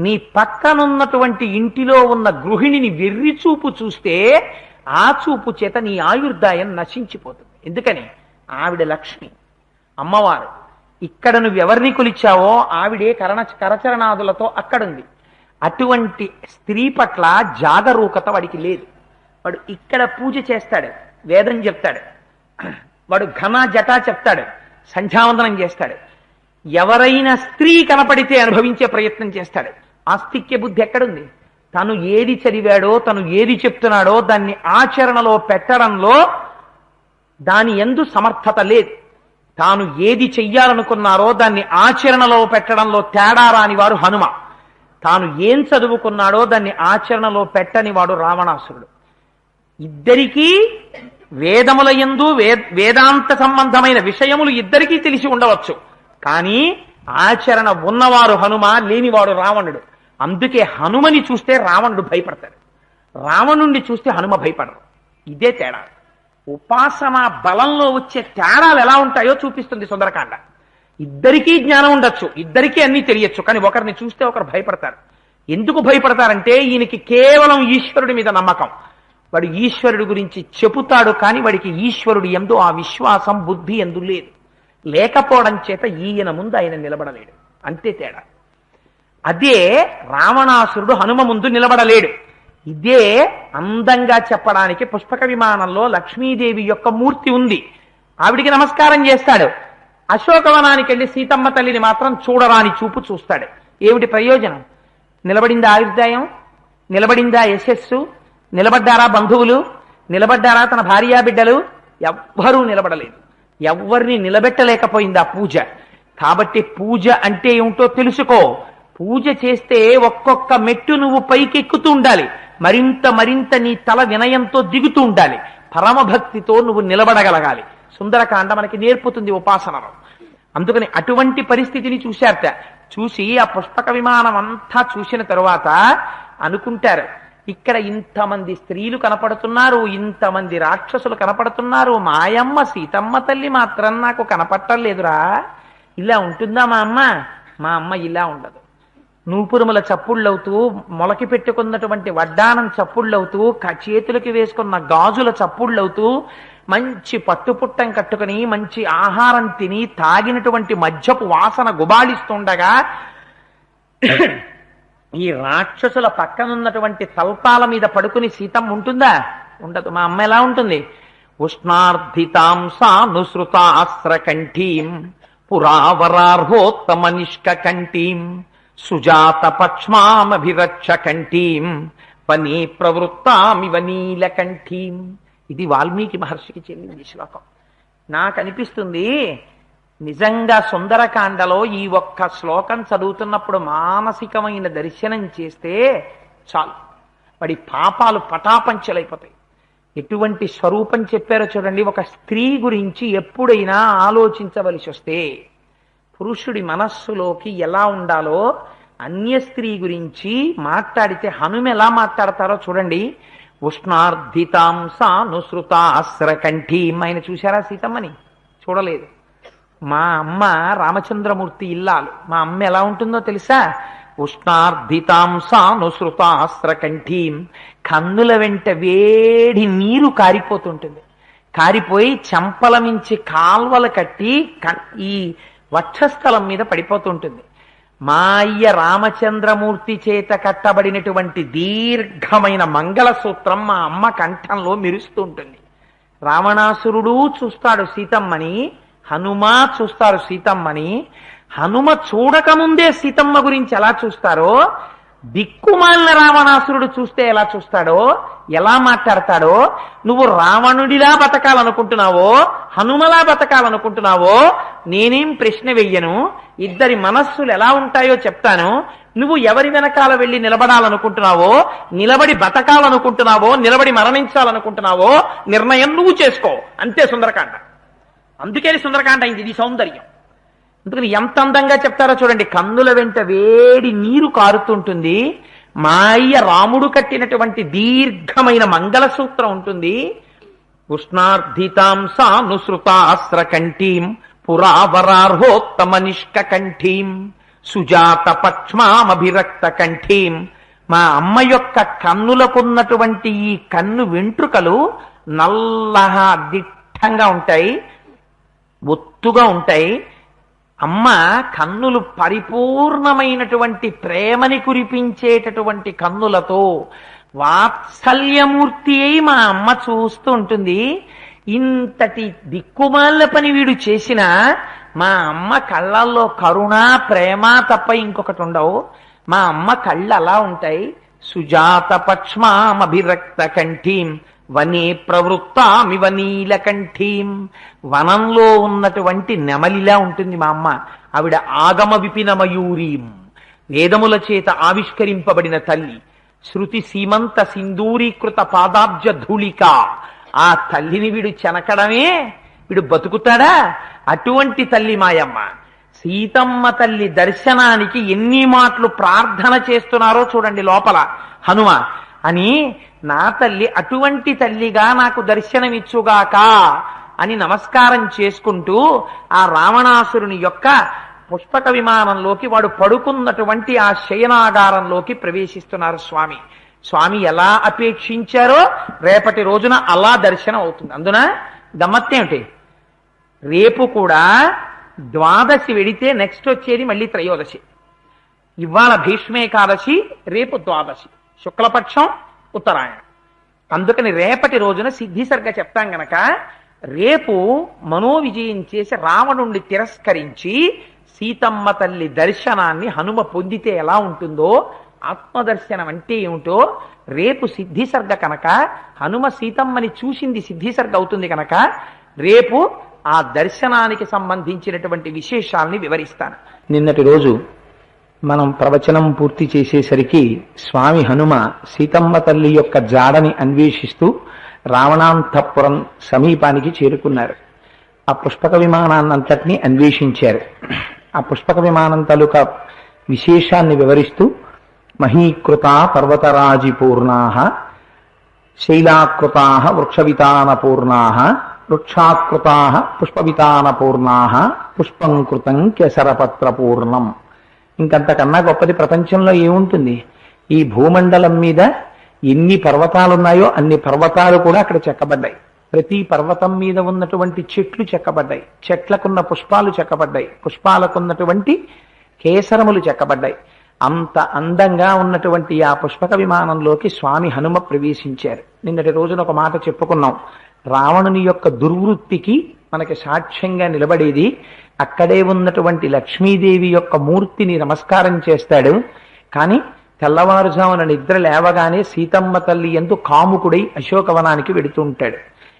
నీ పక్కనున్నటువంటి ఇంటిలో ఉన్న గృహిణిని వెర్రి చూపు చూస్తే ఆ చూపు చేత నీ ఆయుర్దాయం నశించిపోతుంది. ఎందుకని ఆవిడ లక్ష్మి అమ్మవారు. ఇక్కడ నువ్వు ఎవరిని కొలిచావో ఆవిడే కరచరణాదులతో అక్కడుంది. అటువంటి స్త్రీ పట్ల జాగరూకత వాడికి లేదు. వాడు ఇక్కడ పూజ చేస్తాడు, వేదం చెప్తాడు, వాడు ఘన జటా చెప్తాడు, సంధ్యావందనం చేస్తాడు, ఎవరైనా స్త్రీ కనపడితే అనుభవించే ప్రయత్నం చేస్తాడు. ఆస్తిక్య బుద్ధి ఎక్కడుంది? తను ఏది చదివాడో తను ఏది చెప్తున్నాడో దాన్ని ఆచరణలో పెట్టడంలో దాని యందు సమర్థత లేదు. తాను ఏది చెయ్యాలనుకున్నారో దాన్ని ఆచరణలో పెట్టడంలో తేడా రాని వారు హనుమ. తాను ఏం చదువుకున్నాడో దాన్ని ఆచరణలో పెట్టని వాడు రావణాసురుడు. ఇద్దరికీ వేదముల యందు వేదాంత సంబంధమైన విషయములు ఇద్దరికీ తెలిసి ఉండవచ్చు, కానీ ఆచరణ ఉన్నవారు హనుమ, లేనివాడు రావణుడు. అందుకే హనుమని చూస్తే రావణుడు భయపడతాడు, రావణుణ్ణి చూస్తే హనుమ భయపడరు. ఇదే తేడా. ఉపాసనా బలంలో వచ్చే తేడాలు ఎలా ఉంటాయో చూపిస్తుంది సుందరకాండ. ఇద్దరికీ జ్ఞానం ఉండొచ్చు, ఇద్దరికీ అన్నీ తెలియచ్చు, కానీ ఒకరిని చూస్తే ఒకరు భయపడతారు. ఎందుకు భయపడతారంటే ఈయనకి కేవలం ఈశ్వరుడి మీద నమ్మకం. వాడు ఈశ్వరుడి గురించి చెబుతాడు, కానీ వాడికి ఈశ్వరుడు యందు ఆ విశ్వాసం బుద్ధి యందు లేదు. లేకపోవడం చేత ఈయన ముందు ఆయన నిలబడలేడు. అంతే తేడా. అదే రావణాసురుడు హనుమ ముందు నిలబడలేడు. ఇదే అందంగా చెప్పడానికి పుష్పక విమానంలో లక్ష్మీదేవి యొక్క మూర్తి ఉంది. ఆవిడికి నమస్కారం చేస్తాడు. అశోకవనానికి వెళ్ళి సీతమ్మ తల్లిని మాత్రం చూడరాని చూపు చూస్తాడు. ఏమిటి ప్రయోజనం? నిలబడిందా ఆయుర్దాయం? నిలబడిందా యశస్సు? నిలబడ్డారా బంధువులు? నిలబడ్డారా తన భార్యా బిడ్డలు? ఎవ్వరూ నిలబడలేదు. ఎవ్వరిని నిలబెట్టలేకపోయింది ఆ పూజ. కాబట్టి పూజ అంటే ఏమిటో తెలుసుకో. పూజ చేస్తే ఒక్కొక్క మెట్టు నువ్వు పైకెక్కుతూ ఉండాలి, మరింత మరింత నీ తల వినయంతో దిగుతూ ఉండాలి, పరమభక్తితో నువ్వు నిలబడగలగాలి. సుందరకాండ మనకి నేర్పుతుంది ఉపాసనలో. అందుకని అటువంటి పరిస్థితిని చూశారట. చూసి ఆ పుష్పక విమానం అంతా చూసిన తరువాత అనుకుంటారు, ఇక్కడ ఇంతమంది స్త్రీలు కనపడుతున్నారు, ఇంతమంది రాక్షసులు కనపడుతున్నారు, మాయమ్మ సీతమ్మ తల్లి మాత్రం నాకు కనపట్టలేదురా. ఇలా ఉంటుందా మా అమ్మ? మా అమ్మ ఇలా ఉండదు. నూపురుముల చప్పుళ్ళవుతూ, మొలకి పెట్టుకున్నటువంటి వడ్డానం చప్పుళ్ళవుతూ, చేతులకి వేసుకున్న గాజుల చప్పుళ్ళవుతూ, మంచి పట్టుపుట్టం కట్టుకుని మంచి ఆహారం తిని తాగినటువంటి మద్యపు వాసన గుబాళిస్తుండగా ఈ రాక్షసుల పక్కనున్నటువంటి తల్పాల మీద పడుకుని సీతమ్మ ఉంటుందా? ఉండదు. మా అమ్మ ఎలా ఉంటుంది? ఉష్ణార్థితాం సానుసృతాస్రకంఠీం పురావరార్హోత్తమ నిష్కంఠీం సుజాత పక్ష్మామభిరక్ష కంఠీం వనీ ప్రవృత్తామివ నీలకంఠీం. ఇది వాల్మీకి మహర్షికి చెందింది శ్లోకం. నాకు అనిపిస్తుంది నిజంగా సుందరకాండలో ఈ ఒక్క శ్లోకం చదువుతున్నప్పుడు మానసికమైన దర్శనం చేస్తే చాలు, వాడి పాపాలు పటాపంచలైపోతాయి. ఎటువంటి స్వరూపం చెప్పారో చూడండి. ఒక స్త్రీ గురించి ఎప్పుడైనా ఆలోచించవలసి వస్తే పురుషుడి మనస్సులోకి ఎలా ఉండాలో అన్య స్త్రీ గురించి మాట్లాడితే హనుమ ఎలా మాట్లాడతారో చూడండి. ఉష్ణార్ధితాంసానుసృతాస్రకంఠీం. ఆయన చూశారా సీతమ్మని? చూడలేదు. మా అమ్మ రామచంద్రమూర్తి ఇల్లాలు. మా అమ్మ ఎలా ఉంటుందో తెలుసా? ఉష్ణార్ధితాంసానుసృతాస్రకంఠీం. కన్నుల వెంట వేడి నీరు కారిపోతుంటుంది. కారిపోయి చెంపల మించి కాల్వలు కట్టి ఈ వక్షస్థలం మీద పడిపోతుంటుంది. మా అయ్య రామచంద్రమూర్తి చేత కట్టబడినటువంటి దీర్ఘమైన మంగళసూత్రం మా అమ్మ కంఠంలో మెరుస్తూ ఉంటుంది. రావణాసురుడు చూస్తాడు సీతమ్మని, హనుమ చూస్తారు సీతమ్మని. హనుమ చూడకముందే సీతమ్మ గురించి ఎలా చూస్తారో, దిక్కుమాలిన రావణాసురుడు చూస్తే ఎలా చూస్తాడో, ఎలా మాట్లాడతాడో, నువ్వు రావణుడిలా బతకాలనుకుంటున్నావో హనుమలా బతకాలనుకుంటున్నావో నేనేం ప్రశ్న వెయ్యను. ఇద్దరి మనస్సులు ఎలా ఉంటాయో చెప్తాను. నువ్వు ఎవరి వెనకాల వెళ్ళి నిలబడాలనుకుంటున్నావో, నిలబడి బతకాలనుకుంటున్నావో, నిలబడి మరణించాలనుకుంటున్నావో నిర్ణయం నువ్వు చేసుకో. అంతే సుందరకాండ. అందుకే సుందరకాండ అయింది. ఇది సౌందర్యం. అందుకని ఎంత అందంగా చెప్తారో చూడండి. కన్నుల వెంట వేడి నీరు కారుతుంటుంది. మా అయ్య రాముడు కట్టినటువంటి దీర్ఘమైన మంగళసూత్రం ఉంటుంది. ఉష్ణార్ధితాంసానుసృతాస్రకంఠీం పురావరార్హోత్తమ నిష్కంఠీం సుజాత పక్ష్మామభిరక్త కంఠీం. మా అమ్మ యొక్క కన్నులకున్నటువంటి ఈ కన్ను వెంట్రుకలు నల్లగా దిట్టంగా ఉంటాయి, ఒత్తుగా ఉంటాయి. అమ్మ కన్నులు పరిపూర్ణమైనటువంటి ప్రేమని కురిపించేటటువంటి కన్నులతో వాత్సల్యమూర్తి అయి మా అమ్మ చూస్తూ ఉంటుంది. ఇంతటి దిక్కుమాల పని వీడు చేసినా మా అమ్మ కళ్ళల్లో కరుణ ప్రేమ తప్ప ఇంకొకటి ఉండవు. మా అమ్మ కళ్ళు అలా ఉంటాయి. సుజాత పక్ష్మామభిరక్త కంఠీం వనే ప్రవృత్తామివ నీలకంఠీం. వనంలో ఉన్నటువంటి నెమలిలా ఉంటుంది మా అమ్మ. ఆవిడ ఆగమ విపిన మయూరీం, వేదముల చేత ఆవిష్కరింపబడిన తల్లి. శృతి సీమంత సింధూరీకృత పాదాబ్జ ధూళిక. ఆ తల్లిని వీడు చెనకడమే, వీడు బతుకుతాడా? అటువంటి తల్లి మాయమ్మ. సీతమ్మ తల్లి దర్శనానికి ఎన్ని మాటలు ప్రార్థన చేస్తున్నారో చూడండి లోపల హనుమ అని. నా తల్లి అటువంటి తల్లిగా నాకు దర్శనమిచ్చుగాక అని నమస్కారం చేసుకుంటూ ఆ రావణాసురుని యొక్క పుష్పక విమానంలోకి వాడు పడుకున్నటువంటి ఆ శయనాగారంలోకి ప్రవేశిస్తున్నారు స్వామి. స్వామి ఎలా అపేక్షించారో రేపటి రోజున అలా దర్శనం అవుతుంది. అందున గమ్మత్తేమిటి? రేపు కూడా ద్వాదశి వెడితే నెక్స్ట్ వచ్చేది మళ్ళీ త్రయోదశి. ఇవాళ భీష్మేకాదశి, రేపు ద్వాదశి, శుక్లపక్షం, ఉత్తరాయణం. అందుకని రేపటి రోజున సిద్ధిసర్గ చెప్తాం గనక రేపు మనోవిజయం చేసి రావణుణ్ణి తిరస్కరించి సీతమ్మ తల్లి దర్శనాన్ని హనుమ పొందితే ఎలా ఉంటుందో, ఆత్మదర్శనం అంటే ఏమిటో రేపు సిద్ధిసర్గ కనుక, హనుమ సీతమ్మని చూసింది సిద్ధిసర్గ అవుతుంది కనుక రేపు ఆ దర్శనానికి సంబంధించినటువంటి విశేషాల్ని వివరిస్తాను. నిన్నటి రోజు మనం ప్రవచనం పూర్తి చేసేసరికి స్వామి హనుమ సీతమ్మ తల్లి యొక్క జాడని అన్వేషిస్తూ రావణాంతఃపురం సమీపానికి చేరుకున్నారు. ఆ పుష్పక విమానాన్నంతటినీ అన్వేషించారు. ఆ పుష్పక విమానం తాలూకా విశేషాన్ని వివరిస్తూ మహీకృత పర్వతరాజిపూర్ణా శైలాకృతా వృక్షవితానపూర్ణా వృక్షాకృతా పుష్పవితానపూర్ణా పుష్పం కృతం కేసరపత్రపూర్ణం. ఇంకంతకన్నా గొప్పది ప్రపంచంలో ఏముంటుంది? ఈ భూమండలం మీద ఎన్ని పర్వతాలున్నాయో అన్ని పర్వతాలు కూడా అక్కడ చెక్కబడ్డాయి. ప్రతి పర్వతం మీద ఉన్నటువంటి చెట్లు చెక్కబడ్డాయి, చెట్లకున్న పుష్పాలు చెక్కబడ్డాయి, పుష్పాలకున్నటువంటి కేసరములు చెక్కబడ్డాయి. అంత అందంగా ఉన్నటువంటి ఆ పుష్పక విమానంలోకి స్వామి హనుమ ప్రవేశించారు. నిన్నటి రోజున ఒక మాట చెప్పుకున్నాం. రావణుని యొక్క దుర్వృత్తికి మనకి సాక్ష్యంగా నిలబడేది అక్కడే ఉన్నటువంటి లక్ష్మీదేవి యొక్క మూర్తిని నమస్కారం చేస్తాడు. కానీ తెల్లవారుజామున నిద్ర లేవగానే సీతమ్మ తల్లి యందు కాముకుడై అశోకవనానికి వెడుతూ ఉంటాడు.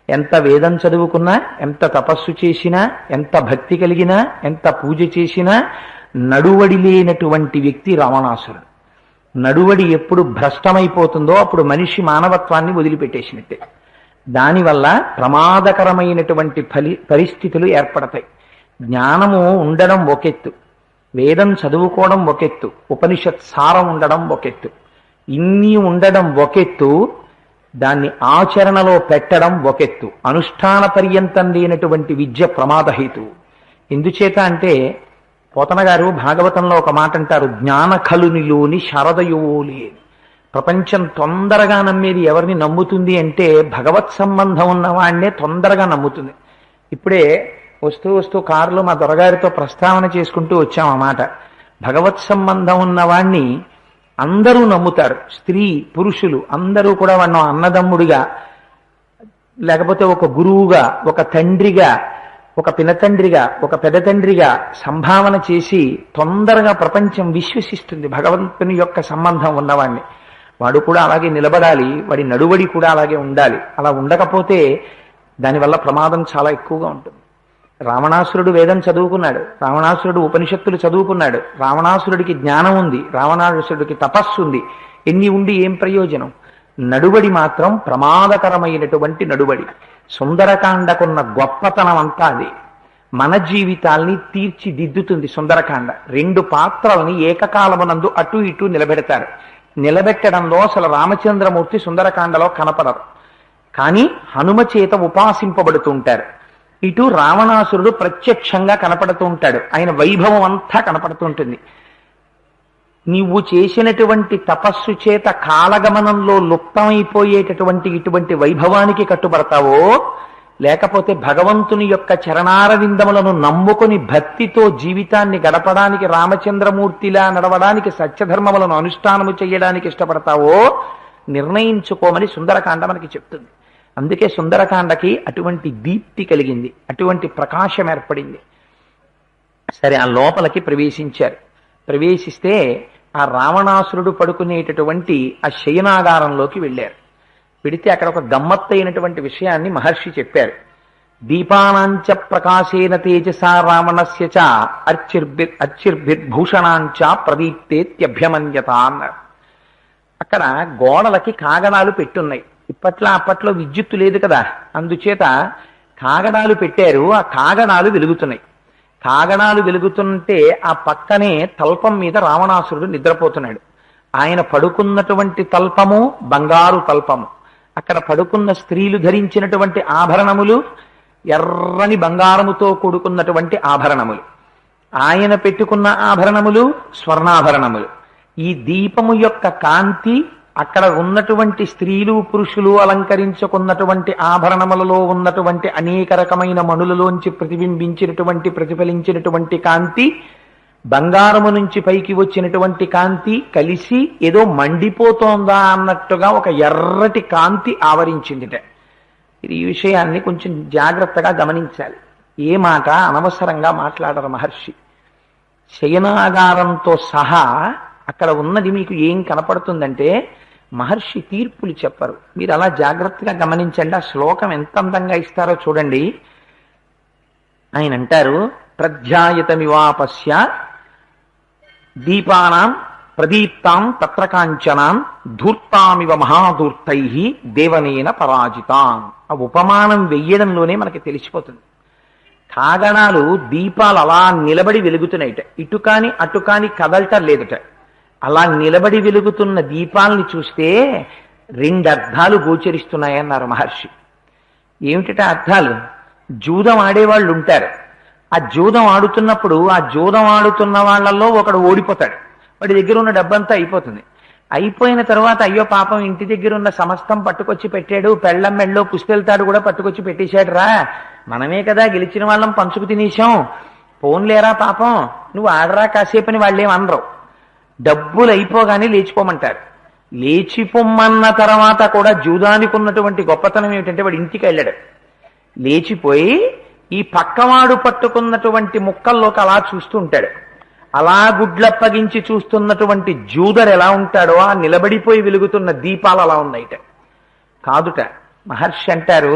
ఎంత వేదం చదువుకున్నా, ఎంత తపస్సు చేసినా, ఎంత భక్తి కలిగినా, ఎంత పూజ చేసినా నడువడి లేనటువంటి వ్యక్తి రావణాసురుడు. నడువడి ఎప్పుడు భ్రష్టమైపోతుందో అప్పుడు మనిషి మానవత్వాన్ని వదిలిపెట్టేసినట్టే. దానివల్ల ప్రమాదకరమైనటువంటి పరిస్థితులు ఏర్పడతాయి. జ్ఞానము ఉండడం ఒకెత్తు, వేదం చదువుకోవడం ఒకెత్తు, ఉపనిషత్ సారం ఉండడం ఒకెత్తు. ఇన్ని ఉండడం ఒకెత్తు, దాన్ని ఆచరణలో పెట్టడం ఒకెత్తు. అనుష్ఠాన పర్యంతం లేనటువంటి విద్య ప్రమాదహేతు. ఎందుచేత అంటే పోతన గారు భాగవతంలో ఒక మాట అంటారు, జ్ఞాన కలునిలోని శరదయోలి. ప్రపంచం తొందరగా నమ్మేది ఎవరిని నమ్ముతుంది అంటే భగవత్ సంబంధం ఉన్నవాడినే తొందరగా నమ్ముతుంది. ఇప్పుడే వస్తూ వస్తూ కారులో మా దొరగారితో ప్రస్తావన చేసుకుంటూ వచ్చాం ఆ మాట. భగవత్ సంబంధం ఉన్నవాణ్ణి అందరూ నమ్ముతారు. స్త్రీ పురుషులు అందరూ కూడా వాడిని అన్నదమ్ముడిగా, లేకపోతే ఒక గురువుగా, ఒక తండ్రిగా, ఒక పినతండ్రిగా, ఒక పెదతండ్రిగా సంభావన చేసి తొందరగా ప్రపంచం విశ్వసిస్తుంది భగవంతుని యొక్క సంబంధం ఉన్నవాణ్ణి. వాడు కూడా అలాగే నిలబడాలి, వాడి నడువడి కూడా అలాగే ఉండాలి. అలా ఉండకపోతే దానివల్ల ప్రమాదం చాలా ఎక్కువగా ఉంటుంది. రావణాసురుడు వేదం చదువుకున్నాడు, రావణాసురుడు ఉపనిషత్తులు చదువుకున్నాడు, రావణాసురుడికి జ్ఞానం ఉంది, రావణాసురుడికి తపస్సు ఉంది. ఎన్ని ఉండి ఏం ప్రయోజనం? నడువడి మాత్రం ప్రమాదకరమైనటువంటి నడువడి. సుందరకాండకున్న గొప్పతనం అంతా అది. మన జీవితాల్ని తీర్చిదిద్దుతుంది సుందరకాండ. 2 పాత్రల్ని ఏకకాలమునందు అటు ఇటు నిలబెడతారు. నిలబెట్టడంలో అసలు రామచంద్రమూర్తి సుందరకాండలో కనపడరు, కానీ హనుమ చేత ఉపాసింపబడుతూ ఉంటారు. ఇటు రావణాసురుడు ప్రత్యక్షంగా కనపడుతూ ఉంటాడు, ఆయన వైభవం అంతా కనపడుతూ ఉంటుంది. నీవు చేసినటువంటి తపస్సు చేత కాలగమనంలో లుప్తమైపోయేటటువంటి ఇటువంటి వైభవానికి కట్టుబడతావో, లేకపోతే భగవంతుని యొక్క చరణారవిందములను నమ్ముకొని భక్తితో జీవితాన్ని గడపడానికి, రామచంద్రమూర్తిలా నడవడానికి, సత్యధర్మములను అనుష్ఠానము చేయడానికి ఇష్టపడతావో నిర్ణయించుకోమని సుందరకాండ మనకి చెప్తుంది. అందుకే సుందరకాండకి అటువంటి దీప్తి కలిగింది, అటువంటి ప్రకాశం ఏర్పడింది. సరే, ఆ లోపలికి ప్రవేశించారు. ప్రవేశిస్తే ఆ రావణాసురుడు పడుకునేటటువంటి ఆ శయనాగారంలోకి వెళ్ళారు. పెడితే అక్కడ ఒక గమ్మత్తైనటువంటి విషయాన్ని మహర్షి చెప్పారు. దీపానాంచ ప్రకాశేన తేజసా రావణస్య చ అర్చిర్భిర్భూషణాంచ ప్రదీప్తేత్యభ్యమన్యత అన్నారు. అక్కడ గోడలకి కాగడాలు పెట్టున్నాయి. అప్పట్లో విద్యుత్తు లేదు కదా, అందుచేత కాగడాలు పెట్టారు. ఆ కాగడాలు వెలుగుతున్నాయి. కాగడాలు వెలుగుతుంటే ఆ పక్కనే తల్పం మీద రావణాసురుడు నిద్రపోతున్నాడు. ఆయన పడుకున్నటువంటి తల్పము బంగారు తల్పము. అక్కడ పడుకున్న స్త్రీలు ధరించినటువంటి ఆభరణములు ఎర్రని బంగారముతో కూడుకున్నటువంటి ఆభరణములు. ఆయన పెట్టుకున్న ఆభరణములు స్వర్ణాభరణములు. ఈ దీపము యొక్క కాంతి, అక్కడ ఉన్నటువంటి స్త్రీలు పురుషులు అలంకరించుకున్నటువంటి ఆభరణములలో ఉన్నటువంటి అనేక రకమైన మణులలోంచి ప్రతిఫలించినటువంటి కాంతి, బంగారము నుంచి పైకి వచ్చినటువంటి కాంతి కలిసి ఏదో మండిపోతోందా అన్నట్టుగా ఒక ఎర్రటి కాంతి ఆవరించిందిట. ఈ విషయాన్ని కొంచెం జాగ్రత్తగా గమనించాలి. ఏ మాట అనవసరంగా మాట్లాడరు మహర్షి. శయనాగారంతో సహా అక్కడ ఉన్నది మీకు ఏం కనపడుతుందంటే మహర్షి తీర్పులు చెప్పరు. మీరు అలా జాగ్రత్తగా గమనించండి. ఆ శ్లోకం ఎంత అందంగా ఇస్తారో చూడండి. ఆయన అంటారు, ప్రధ్యాయతమివాపశ్య దీపానాం ప్రదీప్తాం తత్ర కాంచనాం ధూర్తామివ మహాధూర్తై దేవనేన పరాజితాం. ఆ ఉపమానం వెయ్యడంలోనే మనకి తెలిసిపోతుంది. కాగణాలు దీపాలు అలా నిలబడి వెలుగుతున్నాయిట, ఇటుకాని అటుకాని కదలటం లేదుట. అలా నిలబడి వెలుగుతున్న దీపాలని చూస్తే 2 అర్థాలు గోచరిస్తున్నాయన్నారు మహర్షి. ఏమిటట అర్థాలు? జూదం ఆడేవాళ్ళు ఉంటారు. ఆ జూదం ఆడుతున్నప్పుడు ఆ జూదం ఆడుతున్న వాళ్ళల్లో ఒకడు ఓడిపోతాడు. వాడి దగ్గర ఉన్న డబ్బంతా అయిపోతుంది. అయిపోయిన తర్వాత అయ్యో పాపం ఇంటి దగ్గర ఉన్న సమస్తం పట్టుకొచ్చి పెట్టాడు, పెళ్ళం మెళ్ళో పుస్తెళ్తాడు కూడా పట్టుకొచ్చి పెట్టేశాడు రా, మనమే కదా గెలిచిన వాళ్ళం పంచుకు తినేశాం, పోన్లేరా పాపం నువ్వు ఆడరా కాసేపని వాళ్ళేం అనరు. డబ్బులు అయిపోగానే లేచిపోమంటారు. లేచిపోమ్మన్న తర్వాత కూడా జూదానికి ఉన్నటువంటి గొప్పతనం ఏమిటంటే వాడు ఇంటికి వెళ్ళాడు. లేచిపోయి ఈ పక్కవాడు పట్టుకున్నటువంటి ముక్కల్లోకి అలా చూస్తూ ఉంటాడు. అలా గుడ్లప్పగించి చూస్తున్నటువంటి జూదర్ ఎలా ఉంటాడో ఆ నిలబడిపోయి వెలుగుతున్న దీపాలు అలా ఉన్నాయిట. కాదుట. మహర్షి అంటారు,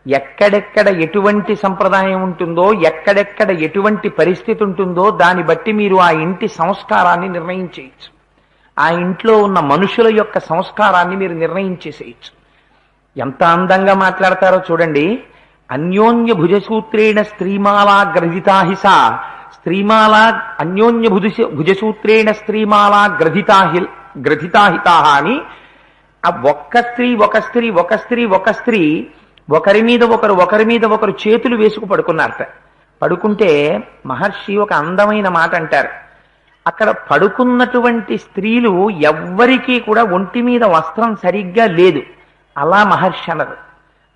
ఎక్కడెక్కడ ఎటువంటి సంప్రదాయం ఉంటుందో, ఎక్కడెక్కడ ఎటువంటి పరిస్థితి ఉంటుందో దాన్ని బట్టి మీరు ఆ ఇంటి సంస్కారాన్ని నిర్ణయించేయచ్చు. ఆ ఇంట్లో ఉన్న మనుషుల యొక్క సంస్కారాన్ని మీరు నిర్ణయించేసేయచ్చు. ఎంత అందంగా మాట్లాడతారో చూడండి. అన్యోన్య భుజసూత్రేణ స్త్రీమాలా గ్రథితాహిస, స్త్రీమాలా అన్యోన్య భుజసూత్రేణ స్త్రీమాలా గ్రథితాహితా అని ఆ ఒక స్త్రీ ఒకరి మీద ఒకరు చేతులు వేసుకు పడుకున్నారట. పడుకుంటే మహర్షి ఒక అందమైన మాట అంటారు. అక్కడ పడుకున్నటువంటి స్త్రీలు ఎవ్వరికీ కూడా ఒంటి మీద వస్త్రం సరిగ్గా లేదు అలా మహర్షి అన్నారు.